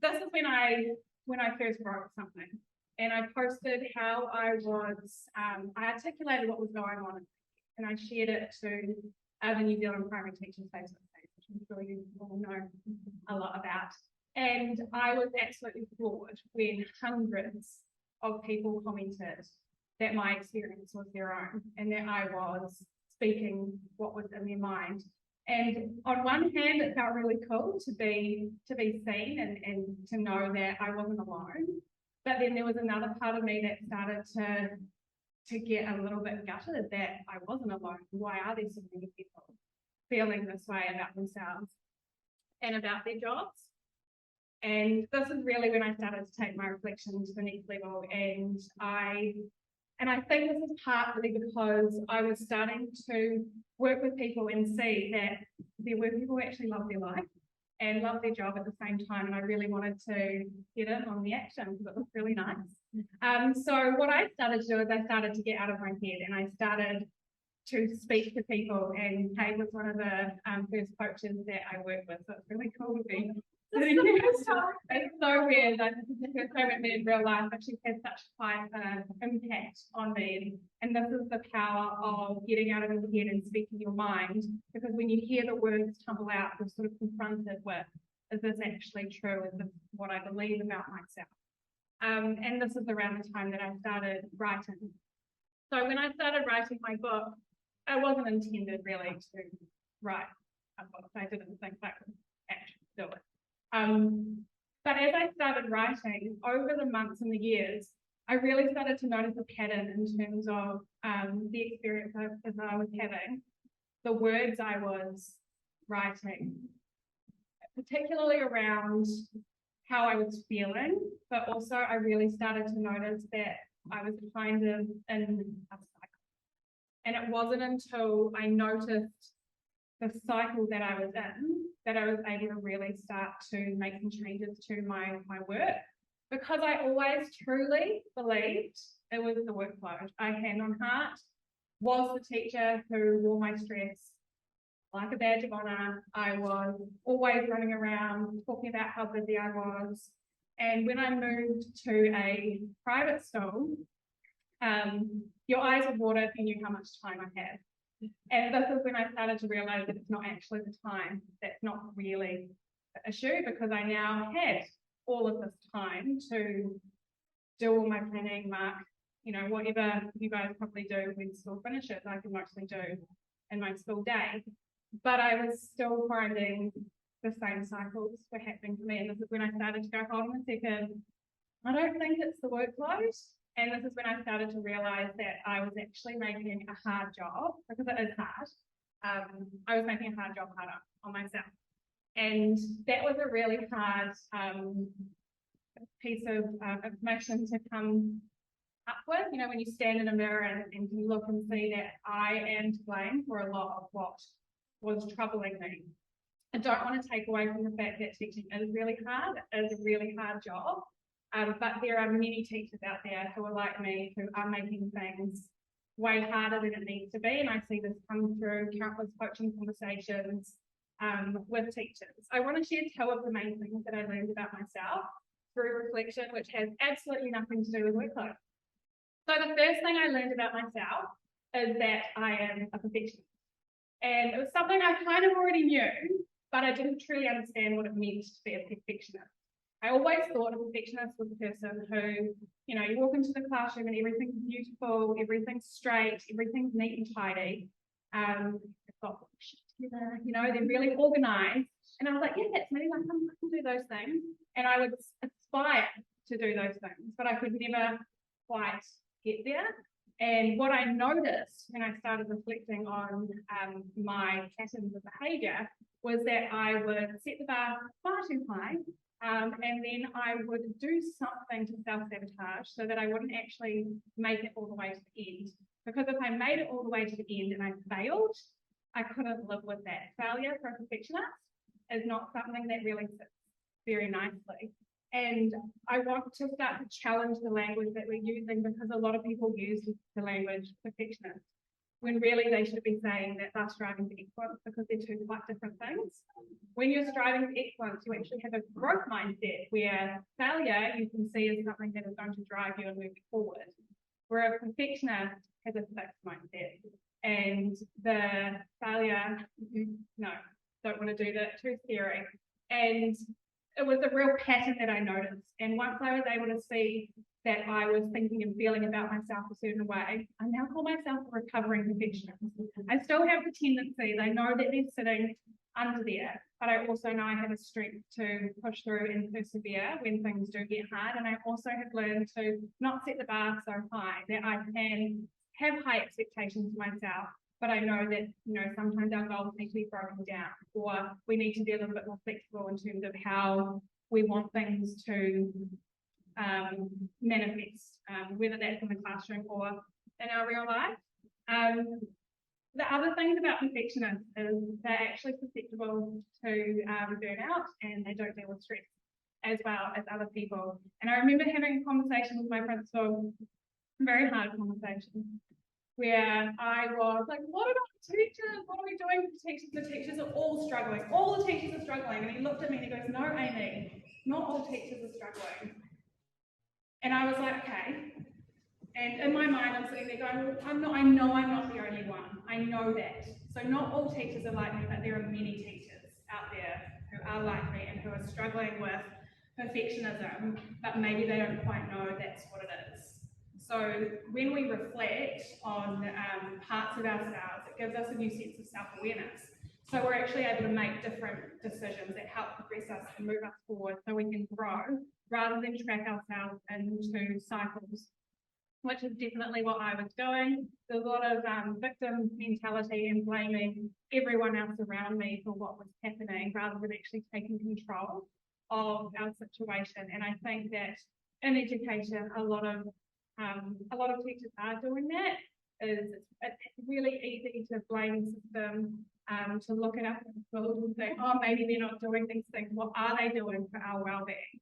This is when I first wrote something and I posted how I articulated what was going on and I shared it to the New Zealand Primary Teachers Facebook page, which I'm sure you all know a lot about. And I was absolutely floored when hundreds of people commented that my experience was their own and that I was speaking what was in their mind. And on one hand, it felt really cool to be seen and to know that I wasn't alone. But then there was another part of me that started to get a little bit gutted that I wasn't alone. Why are there so many people feeling this way about themselves and about their jobs? And this is really when I started to take my reflection to the next level. And I think this is partly because I was starting to work with people and see that there were people who actually love their life and love their job at the same time. And I really wanted to get in on the action because it was really nice. So what I started to do is I started to get out of my head and I started to speak to people. And Kate was one of the first coaches that I worked with. So it's really cool to be sitting here. It's so weird. This is the first time I met in real life, but she's had such quite an impact on me. And this is the power of getting out of your head and speaking your mind. Because when you hear the words tumble out, you're sort of confronted with, is this actually true? Is this what I believe about myself? And this is around the time that I started writing. So when I started writing my book, I wasn't intended really to write a book. I didn't think I could actually do it. But as I started writing over the months and the years, I really started to notice a pattern in terms of the experience that I was having, the words I was writing, particularly around how I was feeling, but also I really started to notice that I was kind of in a cycle. And it wasn't until I noticed the cycle that I was in that I was able to really start to make some changes to my work, because I always truly believed it was the workload. I, hand on heart, was the teacher who wore my stress like a badge of honor. I was always running around talking about how busy I was. And when I moved to a private school, your eyes would water if you knew how much time I had. And this is when I started to realize that it's not actually the time. That's not really the issue, because I now had all of this time to do all my planning, mark, whatever you guys probably do when school finishes, I can mostly do in my school day. But I was still finding the same cycles were happening for me. And this is when I started to go, hold on a second, I don't think it's the workload. And this is when I started to realize that I was actually making a hard job, because it is hard. I was making a hard job harder on myself. And that was a really hard piece of information to come up with. When you stand in a mirror and you look and see that I am to blame for a lot of what was troubling me. I don't want to take away from the fact that teaching is really hard. It is a really hard job. But there are many teachers out there who are like me, who are making things way harder than it needs to be. And I see this come through countless coaching conversations with teachers. I want to share two of the main things that I learned about myself through reflection, which has absolutely nothing to do with workload. So the first thing I learned about myself is that I am a perfectionist. And it was something I kind of already knew, but I didn't truly understand what it meant to be a perfectionist. I always thought a perfectionist was a person who, you walk into the classroom and everything's beautiful, everything's straight, everything's neat and tidy. They've got shit together, they're really organized. And I was like, yeah, that's me, I can do those things. And I would aspire to do those things, but I could never quite get there. And what I noticed when I started reflecting on my patterns of behaviour was that I would set the bar far too high, and then I would do something to self-sabotage so that I wouldn't actually make it all the way to the end. Because if I made it all the way to the end and I failed, I couldn't live with that. Failure for a perfectionist is not something that really sits very nicely. And I want to start to challenge the language that we're using, because a lot of people use the language perfectionist, when really they should be saying that they're striving for excellence, because they're two quite different things. When you're striving for excellence, you actually have a growth mindset, where failure you can see as something that is going to drive you and move you forward. Where a perfectionist has a fixed mindset, and the failure, no, don't want to do that, too scary. And it was a real pattern that I noticed. And once I was able to see that I was thinking and feeling about myself a certain way, I now call myself a recovering perfectionist. I still have the tendencies. I know that they're sitting under there, but I also know I have a strength to push through and persevere when things do get hard. And I also have learned to not set the bar so high that I can have high expectations for myself, but I know that, sometimes our goals need to be broken down, or we need to be a little bit more flexible in terms of how we want things to manifest, whether that's in the classroom or in our real life. The other things about perfectionists is they're actually susceptible to burnout, and they don't deal with stress as well as other people. And I remember having a conversation with my principal, a very hard conversation, where I was like, what about teachers? What are we doing for teachers? The teachers are all struggling. All the teachers are struggling. And he looked at me and he goes, no, Amy, not all teachers are struggling. And I was like, okay. And in my mind, I'm sitting there going, I know I'm not the only one. I know that. So not all teachers are like me, but there are many teachers out there who are like me and who are struggling with perfectionism, but maybe they don't quite know that's what it is. So when we reflect on parts of ourselves, it gives us a new sense of self-awareness. So we're actually able to make different decisions that help progress us and move us forward so we can grow rather than track ourselves into cycles, which is definitely what I was doing. There's a lot of victim mentality and blaming everyone else around me for what was happening rather than actually taking control of our situation. And I think that in education, a lot of teachers are doing that. It's really easy to blame the system, to look at us in schools and say, oh, maybe they're not doing these things. What are they doing for our well-being?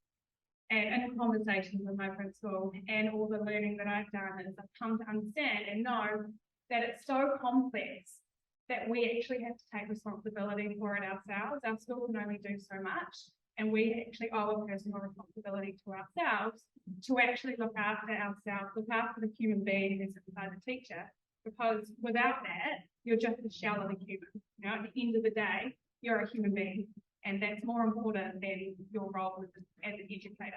And in conversations with my principal and all the learning that I've done is I've come to understand and know that it's so complex that we actually have to take responsibility for it ourselves. Our school can only do so much, and we actually owe a personal responsibility to ourselves to actually look after ourselves, look after the human being who's inside the teacher, because without that, you're just a shell of a human. You know, at the end of the day, you're a human being, and that's more important than your role as an educator.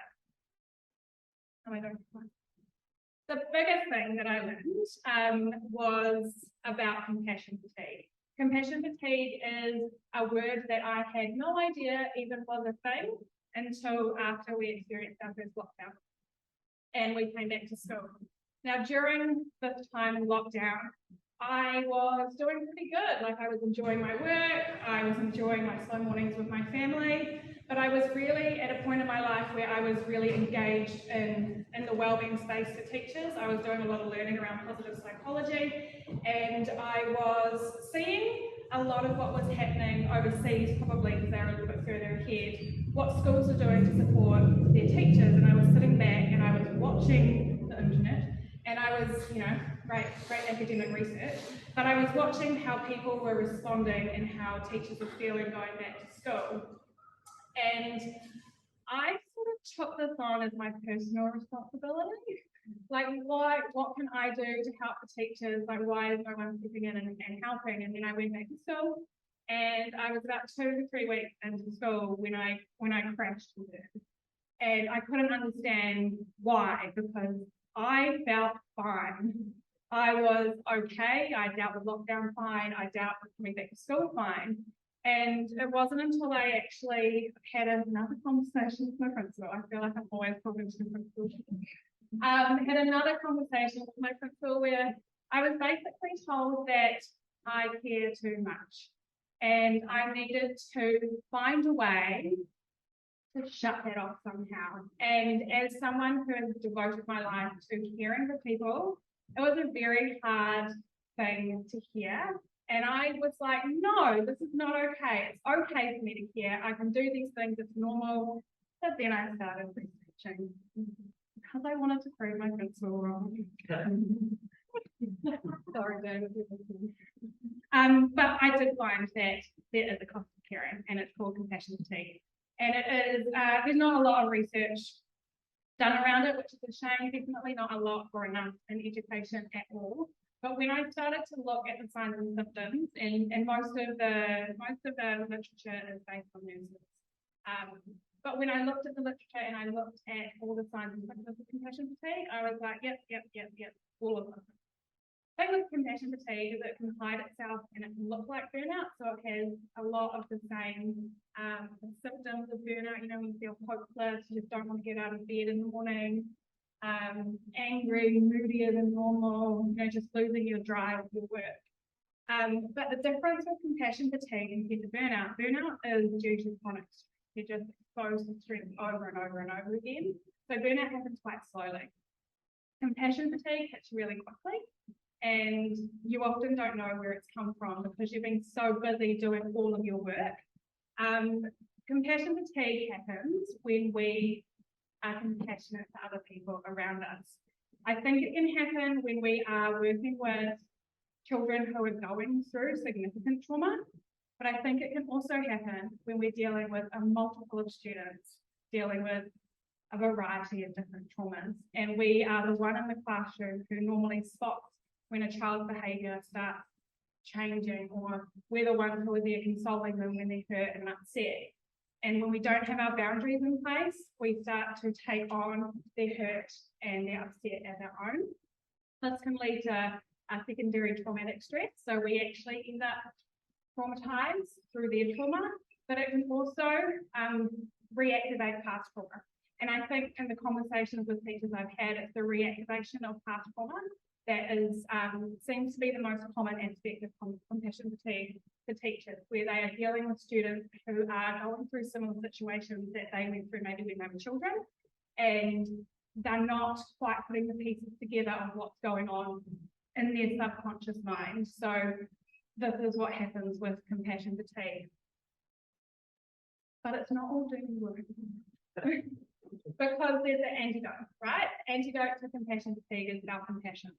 The biggest thing that I learned was about compassion fatigue. Compassion fatigue is a word that I had no idea even was a thing until after we experienced our first lockdown and we came back to school. Now, during this time in lockdown, I was doing pretty good. Like, I was enjoying my work, I was enjoying my slow mornings with my family, but I was really at a point in my life where I was really engaged in the wellbeing space for teachers. I was doing a lot of learning around positive psychology, and I was seeing a lot of what was happening overseas, probably because they were a little bit further ahead, what schools are doing to support their teachers. And I was sitting back and I was watching the internet, and I was, you know, great academic research, but I was watching how people were responding and how teachers were feeling going back to school. And I sort of took this on as my personal responsibility. Like, what can I do to help the teachers? Like, why is no one stepping in and helping? And then I went back to school, and I was about 2 to 3 weeks into school when I crashed with it. And I couldn't understand why, because I felt fine. I was okay. I dealt with lockdown fine. I dealt with coming back to school fine. And it wasn't until I actually had another conversation with my principal. I feel like I'm always talking to my principal. Had another conversation with my principal where I was basically told that I care too much, and I needed to find a way to shut that off somehow. And as someone who has devoted my life to caring for people, it was a very hard thing to hear. And I was like, no, this is not okay. It's okay for me to care. I can do these things. It's normal. But then I started researching because I wanted to prove my principal wrong. Sorry, David. But I did find that there is a cost of caring, and it's called compassion fatigue. And it is, there's not a lot of research done around it, which is a shame. Definitely not a lot or enough in education at all. But when I started to look at the signs and symptoms, and most of the literature is based on nurses. But when I looked at the literature and I looked at all the signs and symptoms of compassion fatigue, I was like, yep, all of them. The thing with compassion fatigue is it can hide itself and it can look like burnout. So it has a lot of the same symptoms of burnout. You know, when you feel hopeless, you just don't want to get out of bed in the morning. Angry, moodier than normal, you know, just losing your drive with your work. But the difference with compassion fatigue compared to burnout is due to chronic stress. You're just exposed to stress over and over and over again. So burnout happens quite slowly. Compassion fatigue hits really quickly, and you often don't know where it's come from because you've been so busy doing all of your work. Compassion fatigue happens when we are compassionate to other people around us. I think it can happen when we are working with children who are going through significant trauma, but I think it can also happen when we're dealing with a multiple of students dealing with a variety of different traumas, and we are the one in the classroom who normally spots when a child's behaviour starts changing, or we're the ones who are there consoling them when they're hurt and upset. And when we don't have our boundaries in place, we start to take on their hurt and their upset as our own. This can lead to a secondary traumatic stress. So we actually end up traumatized through their trauma, but it can also reactivate past trauma. And I think in the conversations with teachers I've had, it's the reactivation of past trauma that is seems to be the most common aspect of compassion fatigue for teachers, where they are dealing with students who are going through similar situations that they went through maybe when they were children, and they're not quite putting the pieces together of what's going on in their subconscious mind. So this is what happens with compassion fatigue. But it's not all doom and gloom. Because there's an antidote, right? Antidote to compassion fatigue is self-compassion.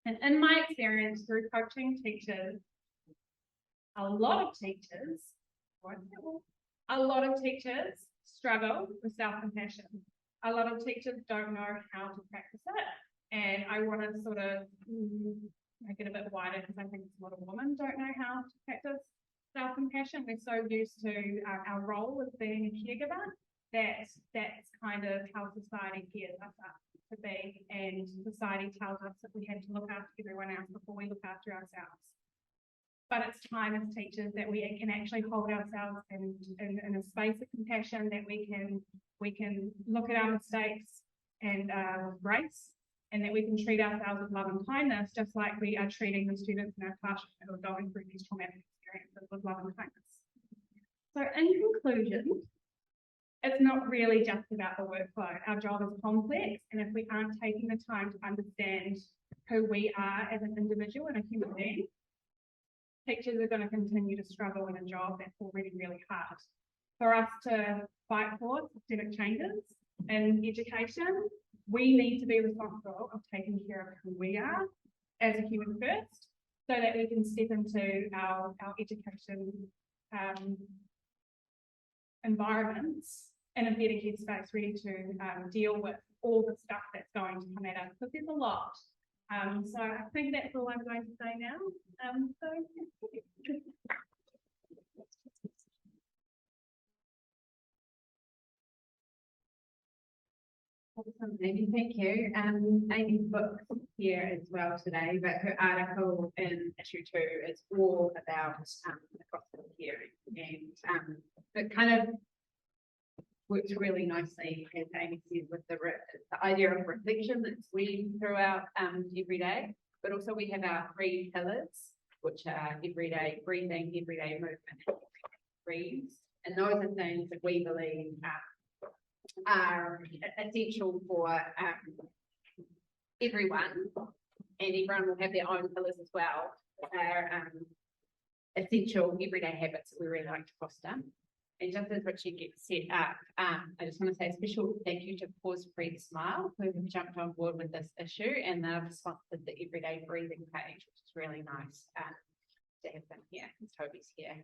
And in my experience through coaching teachers, a lot of teachers struggle with self-compassion. A lot of teachers don't know how to practice it. And I want to sort of make it a bit wider, because I think a lot of women don't know how to practice self-compassion. We're so used to our role as being a caregiver that's kind of how society gears us up to be, and society tells us that we have to look after everyone else before we look after ourselves. But it's time as teachers that we can actually hold ourselves in a space of compassion, that we can look at our mistakes and grace, and that we can treat ourselves with love and kindness, just like we are treating the students in our classroom who are going through these traumatic experiences with love and kindness. So in conclusion, it's not really just about the workload. Our job is complex, and if we aren't taking the time to understand who we are as an individual and a human being, teachers are going to continue to struggle in a job that's already really hard. For us to fight for systemic changes in education, we need to be responsible of taking care of who we are as a human first, so that we can step into our education environments in a better headspace, ready to deal with all the stuff that's going to come at us, because there's a lot. So I think that's all I'm going to say now. Awesome, Amy, thank you. Amy's book here as well today, but her article in issue 2 is all about across hearing, and it kind of works really nicely, as Amy said, with the idea of reflection that's weaved throughout every day, but also we have our 3 pillars, which are everyday breathing, everyday movement, breathes, and those are things that we believe are essential for everyone, and everyone will have their own pillars as well. Are essential everyday habits that we really like to foster. And just as Richie gets set up, I just want to say a special thank you to Pause, Breathe, Smile, who have jumped on board with this issue, and they've sponsored the everyday breathing page, which is really nice to have them here. Toby's here.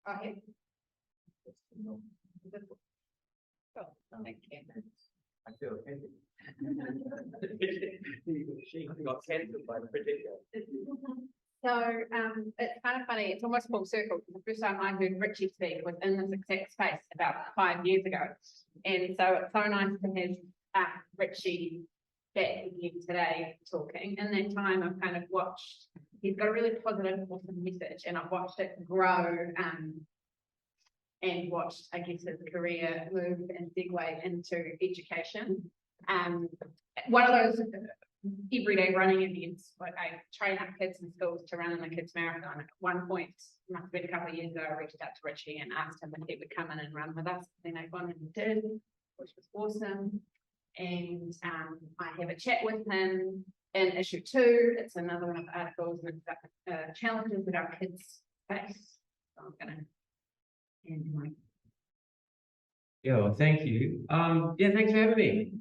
Okay. Thank you. I feel offended. She got cancelled by the predictor. So it's kind of funny, it's almost full circle. The first time I heard Richie speak was in this exact space about 5 years ago. And so it's so nice to have Richie back again today talking. In that time I've kind of watched, he's got a really positive, awesome message, and I've watched it grow and watched, I guess, his career move and segue into education. One of those everyday running events, like I train up kids in schools to run in the kids marathon. At one point, must have been a couple of years ago, I reached out to Richie and asked him if he would come in and run with us. Then I gone and did, which was awesome. And I have a chat with him in issue 2. It's another one of the articles, and it's about challenges that our kids face. So I'm gonna end my. Yeah, well, thank you. Yeah, thanks for having me.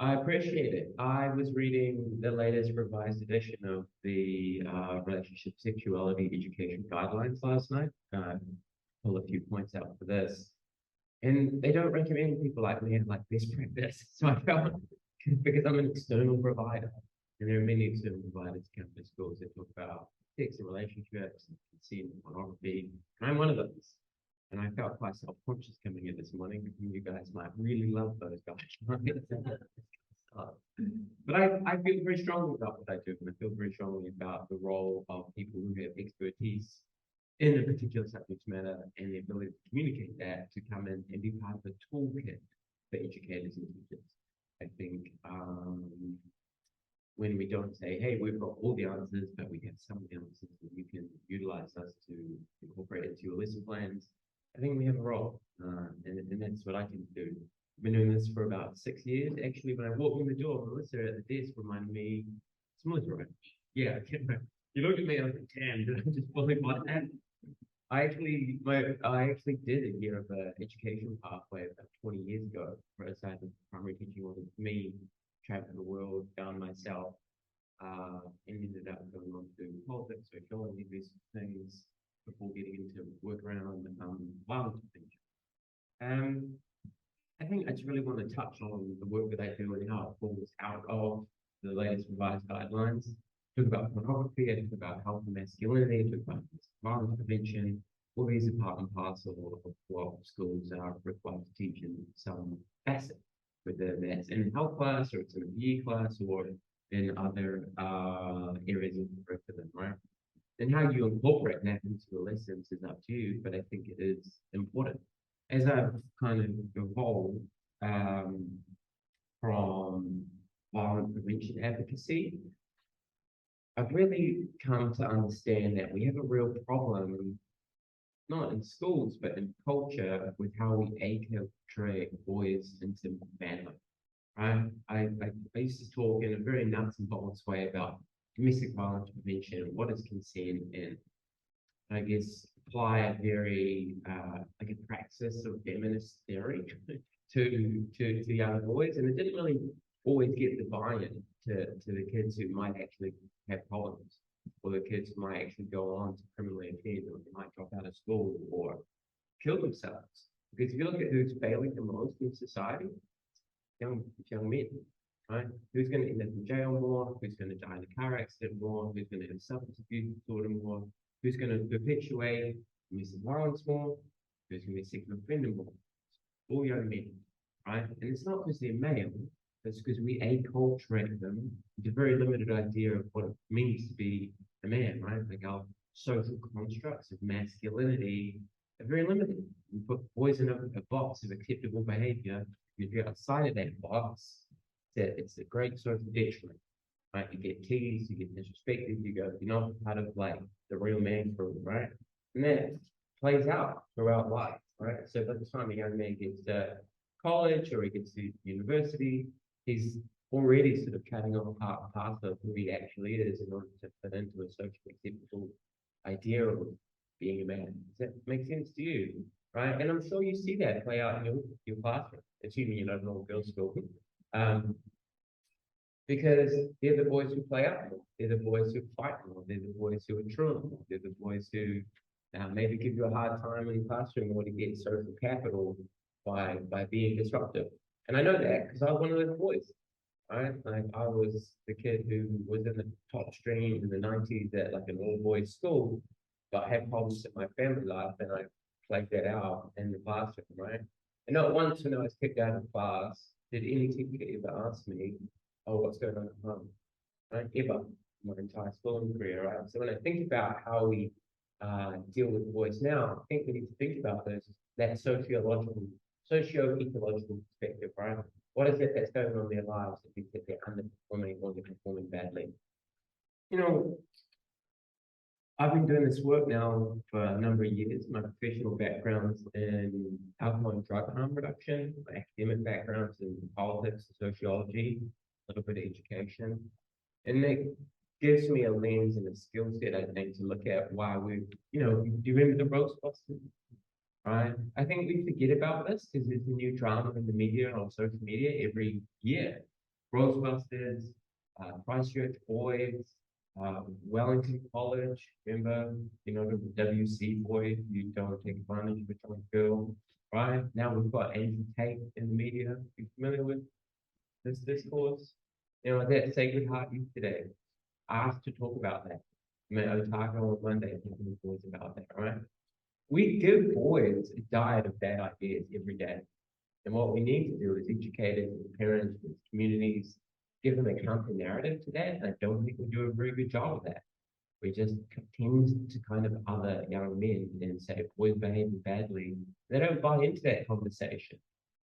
I appreciate it. I was reading the latest revised edition of the Relationship Sexuality Education Guidelines last night. Pull a few points out for this. And they don't recommend people like me like best practice. So I felt, because I'm an external provider, And there are many external providers, campus schools that talk about sex and relationships and consent and pornography. And I'm one of those. And I felt quite self-conscious coming in this morning because you guys might really love those guys. But I feel very strongly about what I do, and I feel very strongly about the role of people who have expertise in a particular subject matter and the ability to communicate that to come in and be part of the toolkit for educators and teachers. I think when we don't say, hey, we've got all the answers, but we have some of the answers that you can utilize us to incorporate into your lesson plans, I think we have a role, and that's what I can do. I've been doing this for about 6 years. Actually, when I walked in the door, Melissa at the desk reminded me, it's Melissa, right? Yeah, I can't remember. You looked at me, I was like, damn, did I just fully bought that? I actually did a year of an education pathway about 20 years ago, where I started primary teaching wasn't for me, traveled the world, found myself, and ended up going on to politics, sociology, these things, before getting into work around violence prevention. I think I just really want to touch on the work that I do and how it falls out of the latest revised guidelines. Talk about pornography, I talk about health and masculinity, I talk about violence prevention. All these are part and parcel of what schools are required to teach in some facet, whether that's in health class or it's in a PE class or in other areas of the curriculum, right? And how you incorporate that into the lessons is up to you, but I think it is important. As I've kind of evolved from violence prevention advocacy, I've really come to understand that we have a real problem, not in schools, but in culture, with how we acculturate boys into manhood. Right? I used to talk in a very nuts and bolts way about domestic violence prevention, what is consent, and I guess apply a very like a praxis of feminist theory to the other boys, and it didn't really always get the buy-in to the kids who might actually have problems, or the kids who might actually go on to criminally offend, or they might drop out of school or kill themselves. Because if you look at who's failing the most in society, it's young men, right? Who's going to end up in jail more? Who's going to die in a car accident more? Who's going to have substance abuse disorder more? Who's going to perpetuate domestic violence more? Who's going to be sexual offender more? All young men, right? And it's not because they're male, it's because we acculturate them with a very limited idea of what it means to be a man, right? Like our social constructs of masculinity are very limited. We put boys in a box of acceptable behavior, and if you're outside of that box, it's a great social detriment, right? You get teased, you get disrespected, you're not part of like the real man crew, right? And that plays out throughout life, right? So by the time a young man gets to college or he gets to university, he's already sort of cutting off part and parcel of who he actually is in order to fit into a socially acceptable idea of being a man. Does that make sense to you? Right? And I'm sure you see that play out in your classroom, assuming you know all girls school. Because they're the boys who play out more, they're the boys who fight more, they're the boys who are true more, they're the boys who maybe give you a hard time in the classroom or to get social capital by being disruptive. And I know that because I was one of those boys, right? Like I was the kid who was in the top stream in the 90s at like an all-boys school, but had problems in my family life, and I played that out in the classroom, right? And not once when I was kicked out of class did any teacher ever ask me, oh, what's going on at home? Right? Ever, my entire schooling career, right? So when I think about how we deal with boys now, I think we need to think about that socio-ecological perspective, right? What is it that's going on in their lives that we think they're underperforming or they're performing badly? You know, I've been doing this work now for a number of years. My professional background's in alcohol and drug harm reduction, my academic background's in politics and sociology, a little bit of education. And it gives me a lens and a skill set, I think, to look at why do you remember the Roastbusters? Right? I think we forget about this because there's a new drama in the media and on social media every year. Roastbusters, Christchurch Boys, Wellington College, remember, the WC boy, you don't take advantage of a young girl, right? Now we've got Andrew Tate in the media. Are you familiar with this discourse? You know, that Sacred Heart Youth today asked to talk about that. I mean, Otago on Monday, talking to boys about that, right? We give boys a diet of bad ideas every day. And what we need to do is educate as parents, as communities, give them a counter narrative to that. And I don't think we do a very good job of that. We just tend to kind of other young men and say boys behaving badly. They don't buy into that conversation.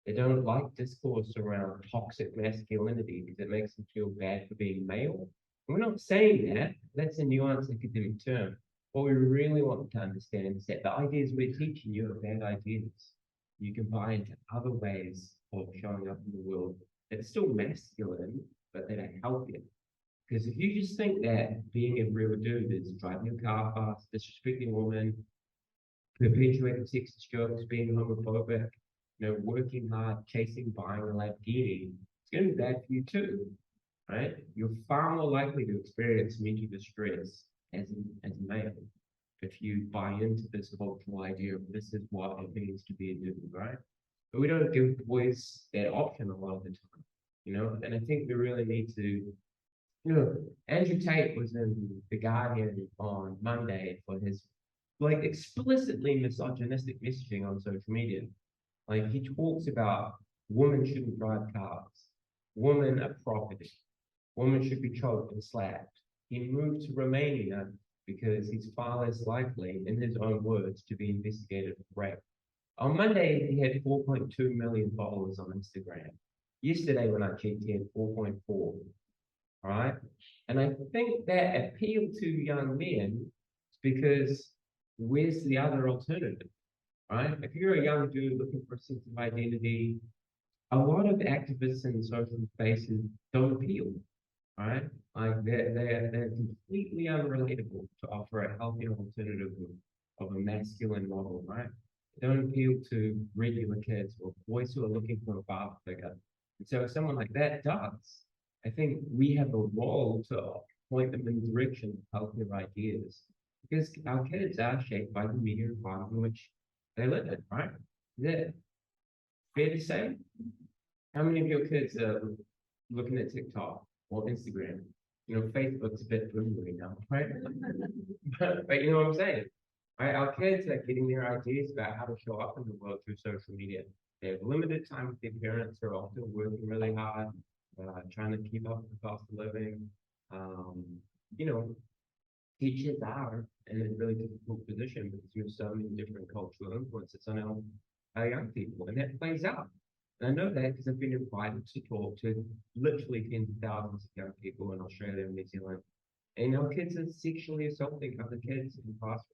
They don't like discourse around toxic masculinity because it makes them feel bad for being male. And we're not saying that. That's a nuanced academic term. What we really want them to understand is that the ideas we're teaching you are bad ideas. You can buy into other ways of showing up in the world that are still masculine, but that are healthier. Because if you just think that being a real dude is driving your car fast, disrespecting women, perpetuating sexist jokes, being homophobic, you know, working hard, chasing, buying a Lamborghini, it's going to be bad for you too, right? You're far more likely to experience mental distress as a male if you buy into this cultural idea of this is what it means to be a dude, right? But we don't give boys that option a lot of the time, you know, and I think we really need to, you know, Andrew Tate was in The Guardian on Monday for his like explicitly misogynistic messaging on social media. Like he talks about women shouldn't drive cars, women are property, women should be choked and slapped. He moved to Romania because he's far less likely, in his own words, to be investigated for rape. On Monday, he had 4.2 million followers on Instagram. Yesterday, when I checked, he had 4.4. All right. And I think that appealed to young men because where's the other alternative? Right? If you're a young dude looking for a sense of identity, a lot of activists in social spaces don't appeal, right? Like they're completely unrelatable to offer a healthier alternative of a masculine model, right? They don't appeal to regular kids or boys who are looking for a father figure. And so if someone like that does, I think we have a role to point them in the direction of healthier ideas because our kids are shaped by the media environment in which they live in, right? Is that fair to say? How many of your kids are looking at TikTok or Instagram? You know, Facebook's a bit dwindling now, right? but you know what I'm saying? Right? Our kids are getting their ideas about how to show up in the world through social media. They have limited time with their parents. They're often working really hard, trying to keep up with the cost of living. You know, teachers are in a really difficult position because you have so many different cultural influences on our young people, and that plays out. And I know that because I've been invited to talk to literally tens of thousands of young people in Australia and New Zealand. And our kids are sexually assaulting other kids in classrooms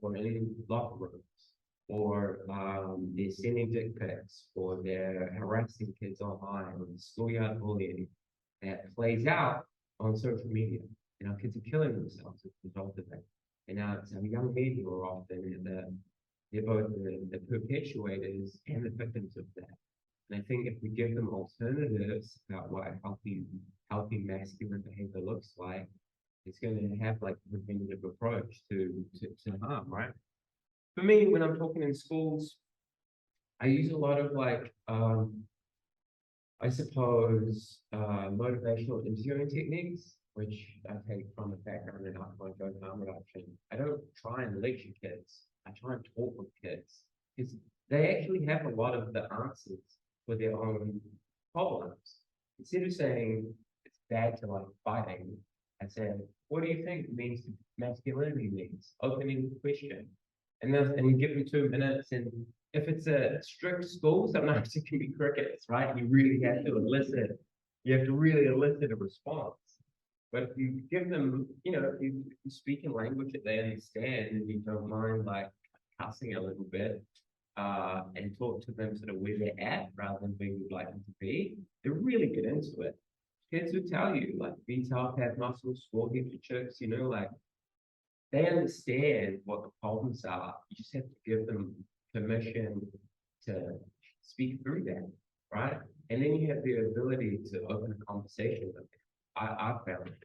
or in locker rooms, or they're sending dick pics, or they're harassing kids online, or schoolyard bullying that plays out on social media. And our kids are killing themselves as a result of that. And now it's our young men who are often they're both the perpetuators and the victims of that. And I think if we give them alternatives about what a healthy masculine behavior looks like, it's going to have like a preventative approach to harm, right? For me, when I'm talking in schools, I use a lot of like I suppose motivational interviewing techniques, which I take from the background in alcohol and drug harm reduction. I don't try and lecture kids. I try and talk with kids because they actually have a lot of the answers for their own problems. Instead of saying it's bad to like fighting, I say, what do you think it means to masculinity means? Opening the question. And then give them 2 minutes. And if it's a strict school, sometimes it can be crickets, right? You really have to elicit, you have to really elicit a response. But if you give them, you know, if you speak in language that they understand and you don't mind like cussing a little bit, and talk to them sort of where they're at rather than where you'd like them to be, they really get into it. Kids would tell you, like, be tough, have muscles, score heaps of chicks, you know, like, they understand what the problems are. You just have to give them permission to speak through that, right? And then you have the ability to open a conversation with them. I found it.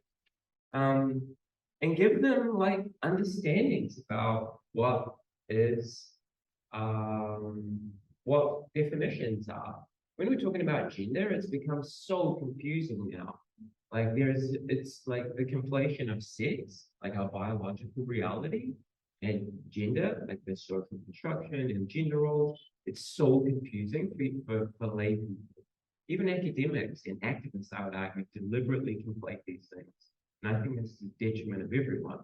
And give them like understandings about what is what definitions are. When we're talking about gender, it's become so confusing now. Like it's like the conflation of sex, like our biological reality, and gender, like the social construction and gender roles. It's so confusing for lay people. Even academics and activists, I would argue, deliberately conflate these things. And I think this is a detriment of everyone.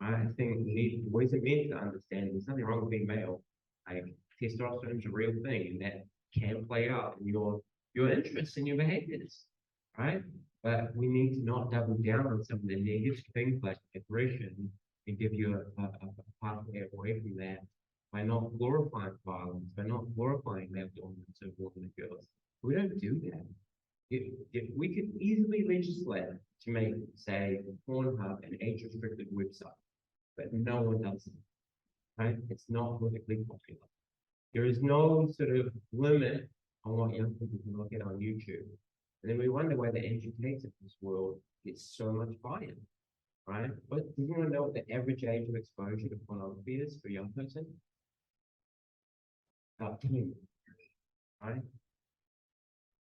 I think we need boys and men to understand there's nothing wrong with being male. Like testosterone is a real thing, and that can play out in your interests and your behaviors, right? But we need to not double down on some of the negative things like aggression and give you a pathway away from that by not glorifying violence, by not glorifying male dominance over women and girls. We don't do that. If we could easily legislate to make, say, Pornhub an age-restricted website, but no one does it, right? It's not politically popular. There is no sort of limit on what young people can look at on YouTube. And then we wonder why the educators of this world get so much buy-in, right? But do you want to know what the average age of exposure to pornography is for a young person? About 10, right?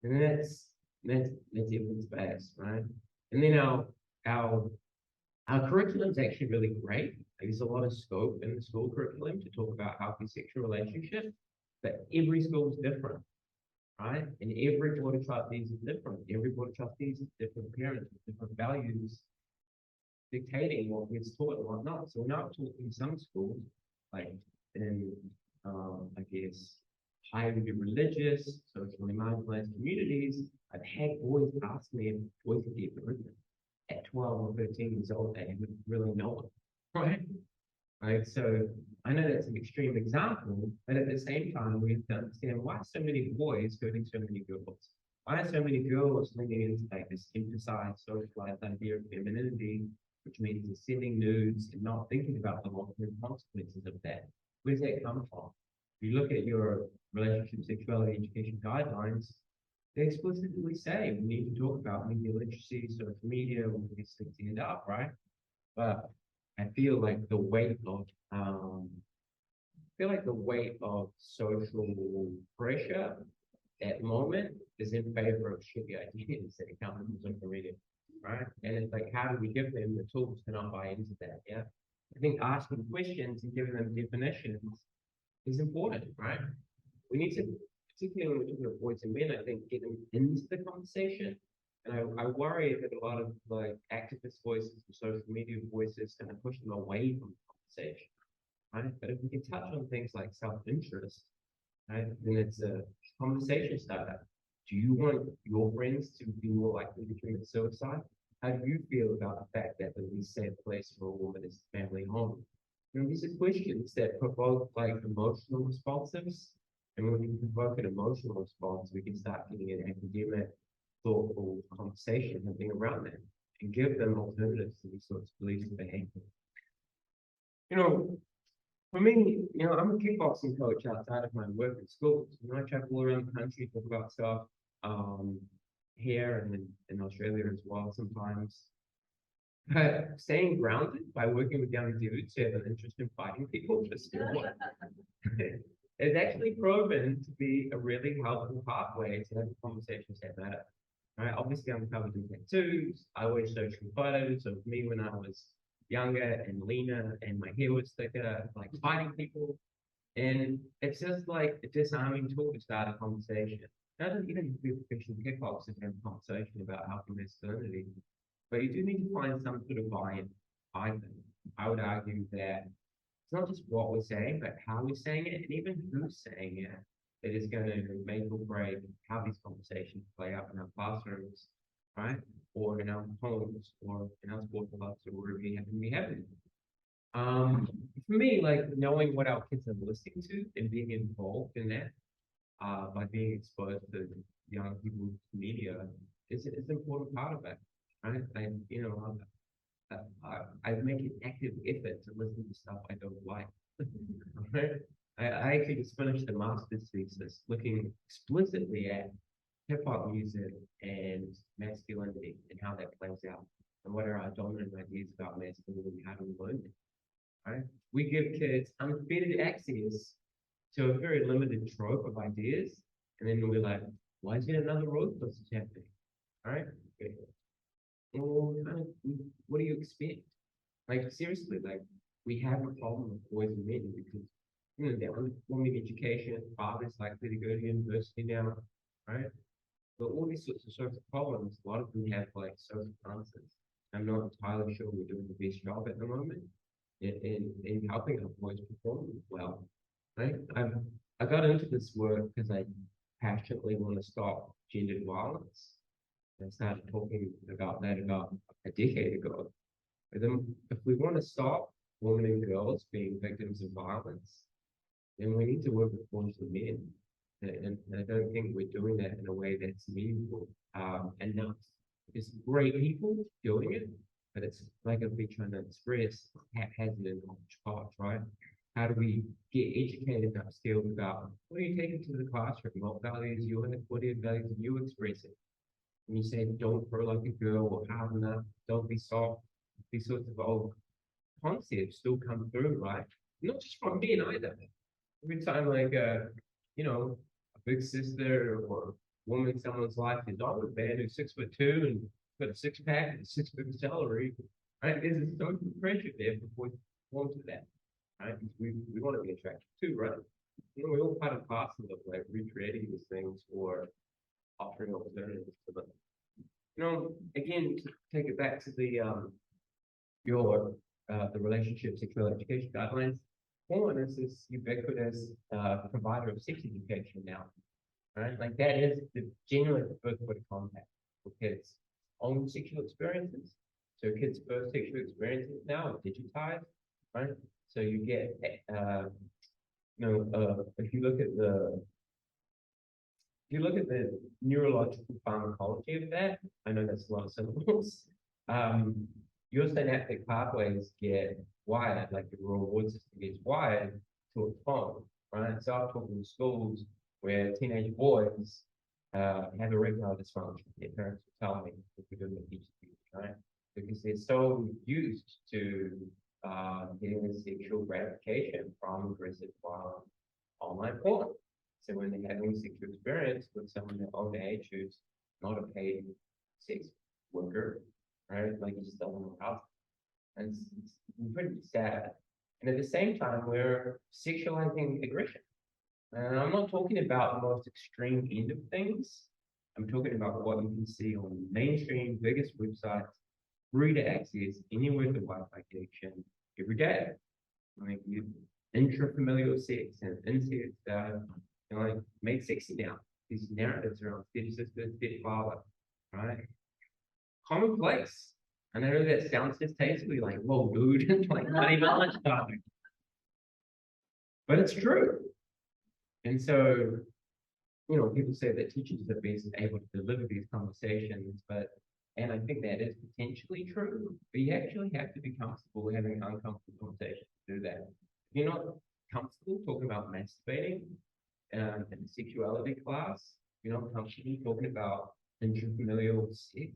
And that's evidence-based, right? And then our curriculum is actually really great. There's a lot of scope in the school curriculum to talk about healthy sexual relationships, but every school is different, right? And every board of trustees is different. Every board of trustees is different parents with different values dictating what gets taught and what not. So we're not taught in some schools, like in, I guess, highly religious, socially marginalized communities. I've had boys ask me if boys could get pregnant at 12 or 13 years old. They would really know it, right? Right. So I know that's an extreme example, but at the same time, we have to understand why so many boys hurting so many girls. Why are so many girls leaning into like this emphasized socialized idea of femininity, which means sending nudes and not thinking about the long-term consequences of that? Where's that come from? If you look at your relationship, sexuality, education guidelines, they explicitly say we need to talk about media literacy, social media, when these things end up, right? But I feel like the weight of social pressure at the moment is in favor of shitty ideas that come from social media, right? And it's like, how do we give them the tools to not buy into that? Yeah, I think asking questions and giving them definitions is important, right? We need to, particularly when we're talking about boys and men, I think get them into the conversation. And I worry that a lot of like activist voices and social media voices kind of push them away from the conversation, right? But if we can touch on things like self-interest, right, then it's a conversation starter. Do you want your friends to be more likely to commit suicide? How do you feel about the fact that the least safe place for a woman is the family home? You know, these are questions that provoke like emotional responses. And when we can provoke an emotional response, we can start getting an academic, thoughtful conversation happening around that and give them alternatives to these sorts of beliefs and behavior. You know, for me, you know, I'm a kickboxing coach outside of my work in schools. You know, I travel all around the country, talk about stuff here and in Australia as well sometimes. But staying grounded by working with young dudes who have an interest in fighting people for sport is actually proven to be a really helpful pathway to have conversations that matter. Right? Obviously, I'm covered in tattoos. I always social photos of me when I was younger and leaner, and my hair was thicker, like fighting people. And it's just like a disarming tool to start a conversation. It doesn't even be professional kickboxers have a conversation about healthy masculinity. But you do need to find some sort of buy-in. I think I would argue that it's not just what we're saying, but how we're saying it, and even who's saying it, that is going to make or break how these conversations play out in our classrooms, right? Or in our homes, or in our sport clubs, or wherever we happen to be having. For me, like knowing what our kids are listening to and being involved in that, by being exposed to young people's media is an important part of it. Right? I make an active effort to listen to stuff I don't like. Right? I actually just finished a master's thesis looking explicitly at hip hop music and masculinity and how that plays out and what are our dominant ideas about masculinity, how do we learn it? Right? We give kids unfettered access to a very limited trope of ideas, and then we're like, why is there another road process happening? All right? well, kind of, what do you expect? Like, seriously, like, we have a problem with boys and men because, you know, they're underperforming education, fathers likely to go to university now, right? But all these sorts of social problems, a lot of them have like social answers. I'm not entirely sure we're doing the best job at the moment in helping our boys perform well, right? I got into this work because I passionately want to stop gendered violence. I started talking about that about a decade ago. But then if we want to stop women and girls being victims of violence, then we need to work with boys and men. And I don't think we're doing that in a way that's meaningful enough. There's great people doing it, but it's like I've been trying to express haphazard and hodgepodge, right? How do we get educated and upskilled about what are you taking to the classroom? What values you have, what are the values you expressing? When you say don't grow like a girl or hard enough, don't be soft, these sorts of old concepts still come through, right? Not just from men either. Every time like you know, a big sister or woman in someone's life is on a man who's 6'2" and got a six pack and a 6 figure salary, right? There's a social pressure there before we form to that, right? We want to be attractive too, right? You know, we're all part and parcel of like recreating these things or offering alternatives to them. You know, again, to take it back to the the relationship sexual education guidelines, porn is this ubiquitous provider of sex education now, right? Like that is the genuine first point of contact for kids' own sexual experiences. So kids' first sexual experiences now are digitized, right? So you get, if you look at the neurological pharmacology of that, I know that's a lot of syllables. Your synaptic pathways get wired, like the reward system gets wired to a phone, right? So I've talked in schools where teenage boys have erectile dysfunction. Their parents will tell me if we're doing the teach speech, right? Because they're so used to getting the sexual gratification from aggressive violent online porn. So when they're having a sexual experience with someone their own age who's not a paid sex worker, right? Like you just don't know how. And it's pretty sad. And at the same time, we're sexualizing aggression. And I'm not talking about the most extreme end of things. I'm talking about what you can see on mainstream, biggest websites, free to access, anywhere with a Wi-Fi connection every day. Like you intrafamilial sex and incest, like made sexy now. These narratives around stepsister, stepfather, right? Commonplace. And I know that sounds distastefully like, whoa, dude, like not even lunchtime. But it's true. And so, you know, people say that teachers are best able to deliver these conversations, and I think that is potentially true, but you actually have to be comfortable having uncomfortable conversations to do that. If you're not comfortable talking about masturbating in a sexuality class, you're not comfortable talking about intrafamilial sex,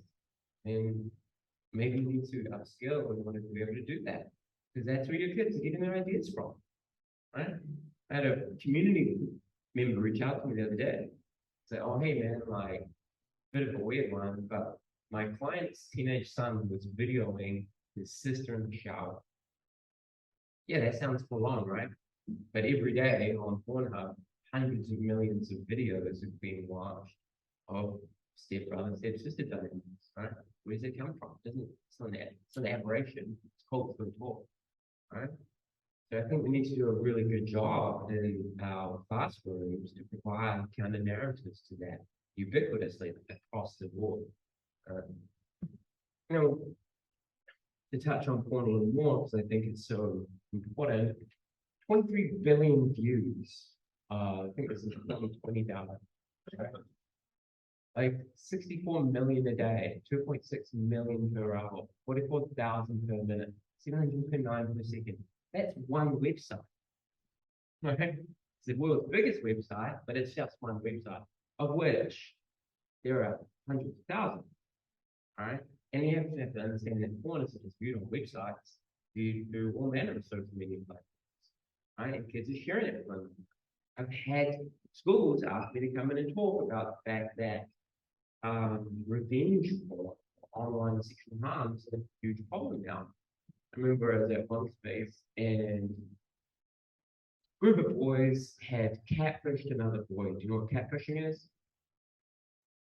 then maybe you need to upskill in order to be able to do that. Because that's where your kids are getting their ideas from, right? I had a community member reach out to me the other day. Say, oh, hey man, like, bit of a weird one, but my client's teenage son was videoing his sister in the shower. Yeah, that sounds full on, right? But every day on Pornhub, hundreds of millions of videos are being watched of stepbrother and stepsister dynamics, right? Where does it come from? It's an aberration. It's cultural talk, right? So I think we need to do a really good job in our classrooms to provide counter narratives to that ubiquitously across the board. You know, to touch on porn a little more, because I think it's so important, 23 billion views. I think this is 2020 data. Like 64 million a day, 2.6 million per hour, 44,000 per minute, 729 per second. That's one website. Okay? It's the world's biggest website, but it's just one website, of which there are hundreds of thousands. All right? And you have to understand that porn is just viewed on websites, you do all manner of social media platforms. Right? And kids are sharing it with one another. I've had schools ask me to come in and talk about the fact that revenge porn online sexual harm is a huge problem now. I remember I was at one space and a group of boys had catfished another boy. Do you know what catfishing is?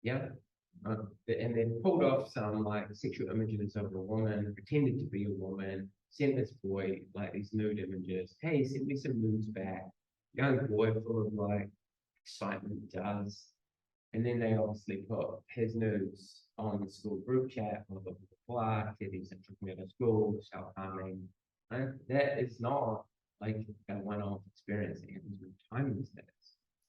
Yeah. And then pulled off some like sexual images of a woman, pretended to be a woman, sent this boy like these nude images. Hey, send me some nudes back. Young boy full of like excitement does. And then they obviously put his nudes on the school group chat, blah, blah, blah, blah, said he's took me to school, self-harming. And that is not like a one-off experience that happens with time these days.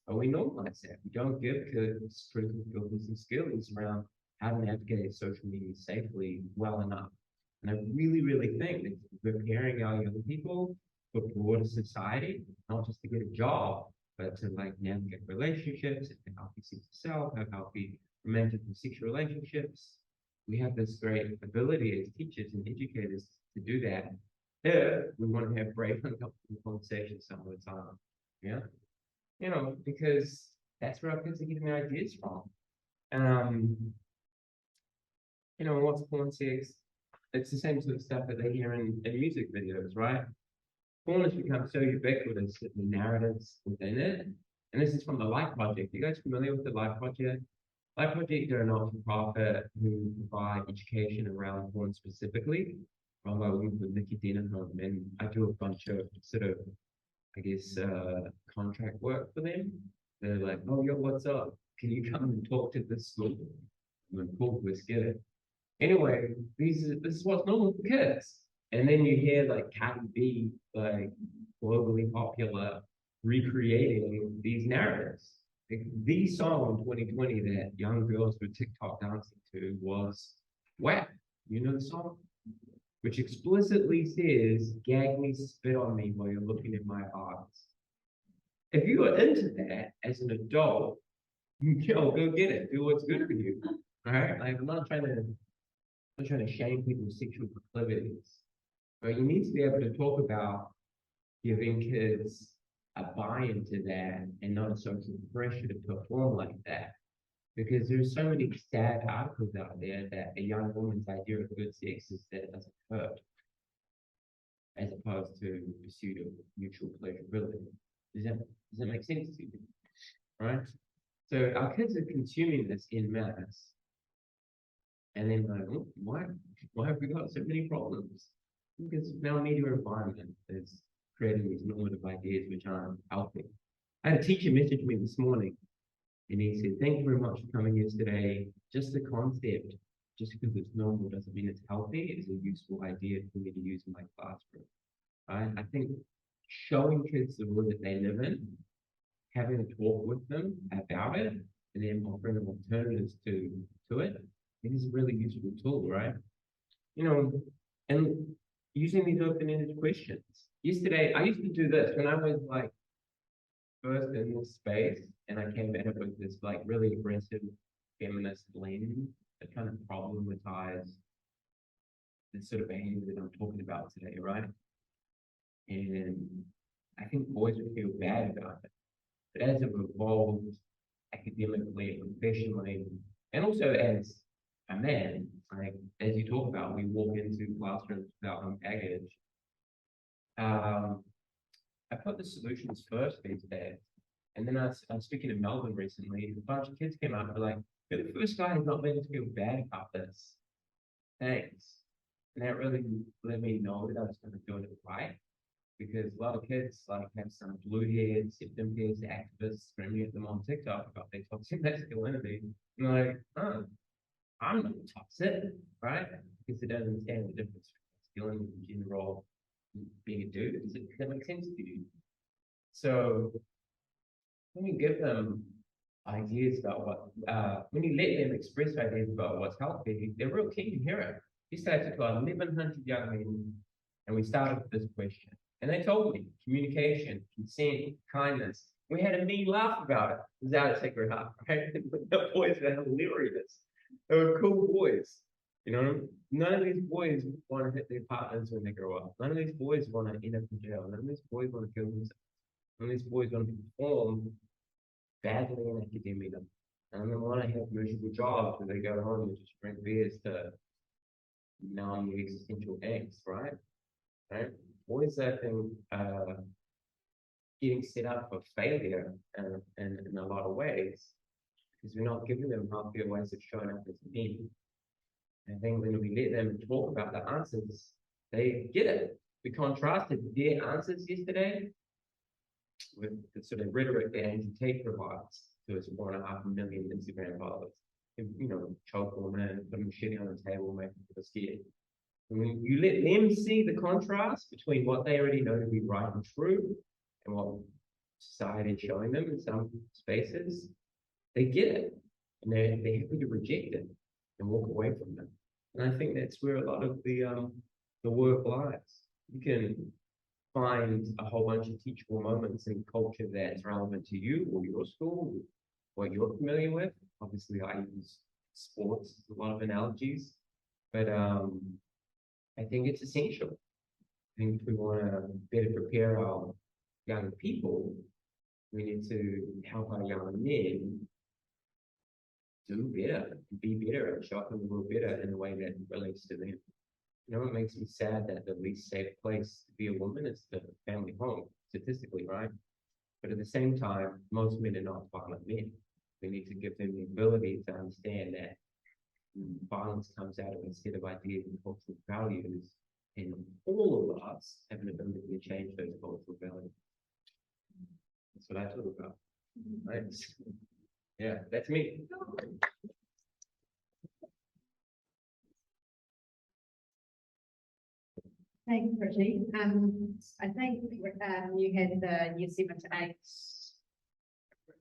But we normalize that. We don't give kids critical filters and skills around how to navigate social media safely well enough. And I really, really think that preparing our young people for broader society, not just to get a job, but to like navigate relationships, have healthy sense of self, have healthy romantic and sexual relationships. We have this great ability as teachers and educators to do that if we want to have brave and uncomfortable conversations some of the time. Yeah. You know, because that's where our kids are getting their ideas from. You know, what's porn sex? It's the same sort of stuff that they hear in music videos, right? Porn has become so ubiquitous that the narratives within it, and this is from the Life Project. You guys familiar with the Life Project? Life Project are a not-for-profit who provide education around porn specifically. Run by a woman called Nikki Denham, and I do a bunch of sort of, I guess, contract work for them. They're like, oh, yo, what's up? Can you come and talk to this school? I'm like, cool, let's get it. Anyway, this is what's normal for kids. And then you hear like Cardi B, like globally popular, recreating these narratives. Like, the song in 2020 that young girls were TikTok dancing to was WAP. You know the song? Which explicitly says, gag me, spit on me while you're looking in my eyes. If you are into that as an adult, go get it. Do what's good for you. All right? Like, I'm not trying to shame people's sexual proclivities. But you need to be able to talk about giving kids a buy-in to that and not a social pressure to perform like that. Because there's so many sad articles out there that a young woman's idea of good sex is that it doesn't hurt, as opposed to pursuit of mutual pleasurability. Does that make sense to you? Right? So our kids are consuming this in mass. And then like, oh, why have we got so many problems? Because our media environment is creating these normative ideas which aren't healthy. I had a teacher message me this morning and he said, thank you very much for coming yesterday. Just the concept, just because it's normal doesn't mean it's healthy, is a useful idea for me to use in my classroom. Right? I think showing kids the world that they live in, having a talk with them about it, and then offering them alternatives to it, is a really useful tool, right? You know, and using these open-ended questions. Yesterday, I used to do this when I was like first in this space, and I came at it with this like really aggressive feminist lens that kind of problematized the sort of behavior that I'm talking about today, right? And I think boys would feel bad about it. But as it evolved academically, professionally, and also as a man, like as you talk about, we walk into classrooms without our baggage. I put the solutions first these days. And then I was speaking in Melbourne recently, a bunch of kids came out and were like, you're the first guy who's not made us feel bad about this. Thanks. And that really let me know that I was kind of doing it right. Because a lot of kids like have some blue-haired, septum-pierced activists screaming at them on TikTok about their toxic masculinity. And they're like, oh, I'm not toxic, right? Because they don't understand the difference between masculinity and gender role being a dude. Does that make sense to you? So when you give them ideas about what, when you let them express ideas about what's healthy, they're real keen to hear it. We started to 1,100 young men, and we started with this question. And they told me communication, consent, kindness. We had a mean laugh about it. It was out of Sacred Heart, right? The boys were hilarious. They were cool boys. You know, none of these boys want to hit their partners when they grow up. None of these boys want to end up in jail. None of these boys want to kill themselves. None of these boys want to perform badly in academia. And they want to have miserable jobs where they go home and just drink beers to numb the existential angst, right? Right? Always that thing, getting set up for failure in a lot of ways, because we're not giving them healthier ways of showing up as a team. I think when we let them talk about the answers, they get it. We contrasted their answers yesterday with the sort of rhetoric that Andrew Tate provides to his 4.5 million Instagram followers. You know, choke a woman, put a machete on the table, make people scared. When you let them see the contrast between what they already know to be right and true and what society is showing them in some spaces, they get it. And they're happy to reject it and walk away from them. And I think that's where a lot of the work lies. You can find a whole bunch of teachable moments in culture that's relevant to you or your school, what you're familiar with. Obviously, I use sports as a lot of analogies, but I think it's essential. I think if we want to better prepare our young people, we need to help our young men do better, be better, and show up in the world better in a way that relates to them. You know, it makes me sad that the least safe place to be a woman is the family home, statistically, right? But at the same time, most men are not violent men. We need to give them the ability to understand that violence comes out of a set of ideas and cultural values, and all of us have an ability to change those cultural values. That's what I talk about. Right? Yeah, that's me. Thanks, Bridgie. I think you had the year 7 to 8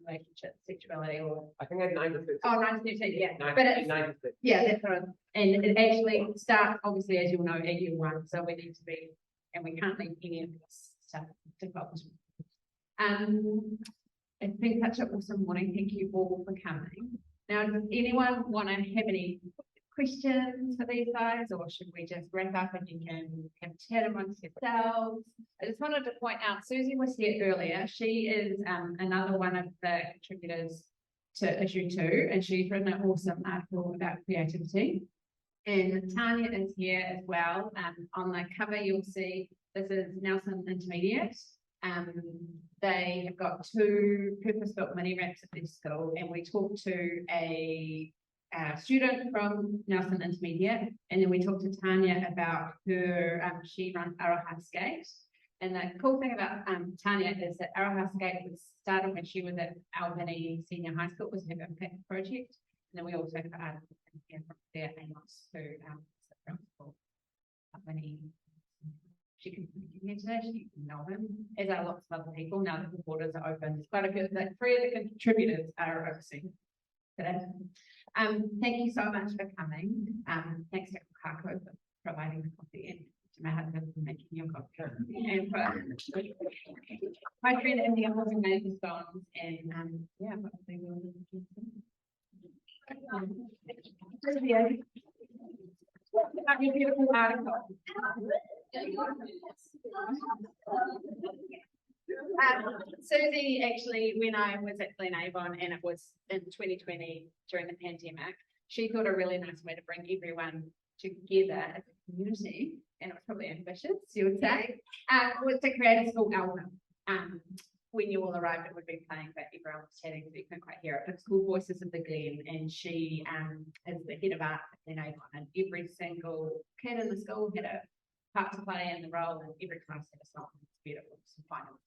relationship, sexuality, or I think I had 9 to 15. 9 to 13, yeah. 9, But it's, 9 to 15. yeah, that's right. And it actually starts, obviously, as you'll know, at year 1. So we need to be, and we can't leave any of this stuff to focus. It's been such an awesome morning. Thank you all for coming. Now, does anyone want to have any questions for these guys, or should we just wrap up and you can have a chat amongst yourselves? I just wanted to point out, Susie was here earlier. She is another one of the contributors to issue 2, and she's written an awesome article about creativity. And Tanya is here as well. On the cover, you'll see this is Nelson Intermediate. They have got 2 purpose-built mini ramps at their school, and we talked to a student from Nelson Intermediate, and then we talked to Tanya about her, she runs Aotearoa Skate. And the cool thing about Tanya is that Aotearoa Skate was started when she was at Albany Senior High School, was her impact project. And then we also have articles in here from there, Amos, who is the principal Albany. She can hear today, she know him, as are lots of other people. Now that the borders are open, quite a good, 3 of the contributors are overseas today. Thank you so much for coming. Thanks to Kako for providing the coffee, and to my husband for making your coffee, and for my friend in the holding neighbour stones, and yeah, hopefully we'll do about your beautiful article. Susie, actually, when I was at Glen Avon, and it was in 2020 during the pandemic, she thought a really nice way to bring everyone together as a community, and it was probably ambitious, you would say, was to create a school album. When you all arrived, it would be playing, but everyone was chatting, so you couldn't quite hear it. But it's called Voices of the Glen, and she is the head of art at Glen Avon, and every single kid in the school had a part to play in the role, and every class had a song. It's beautiful. So final.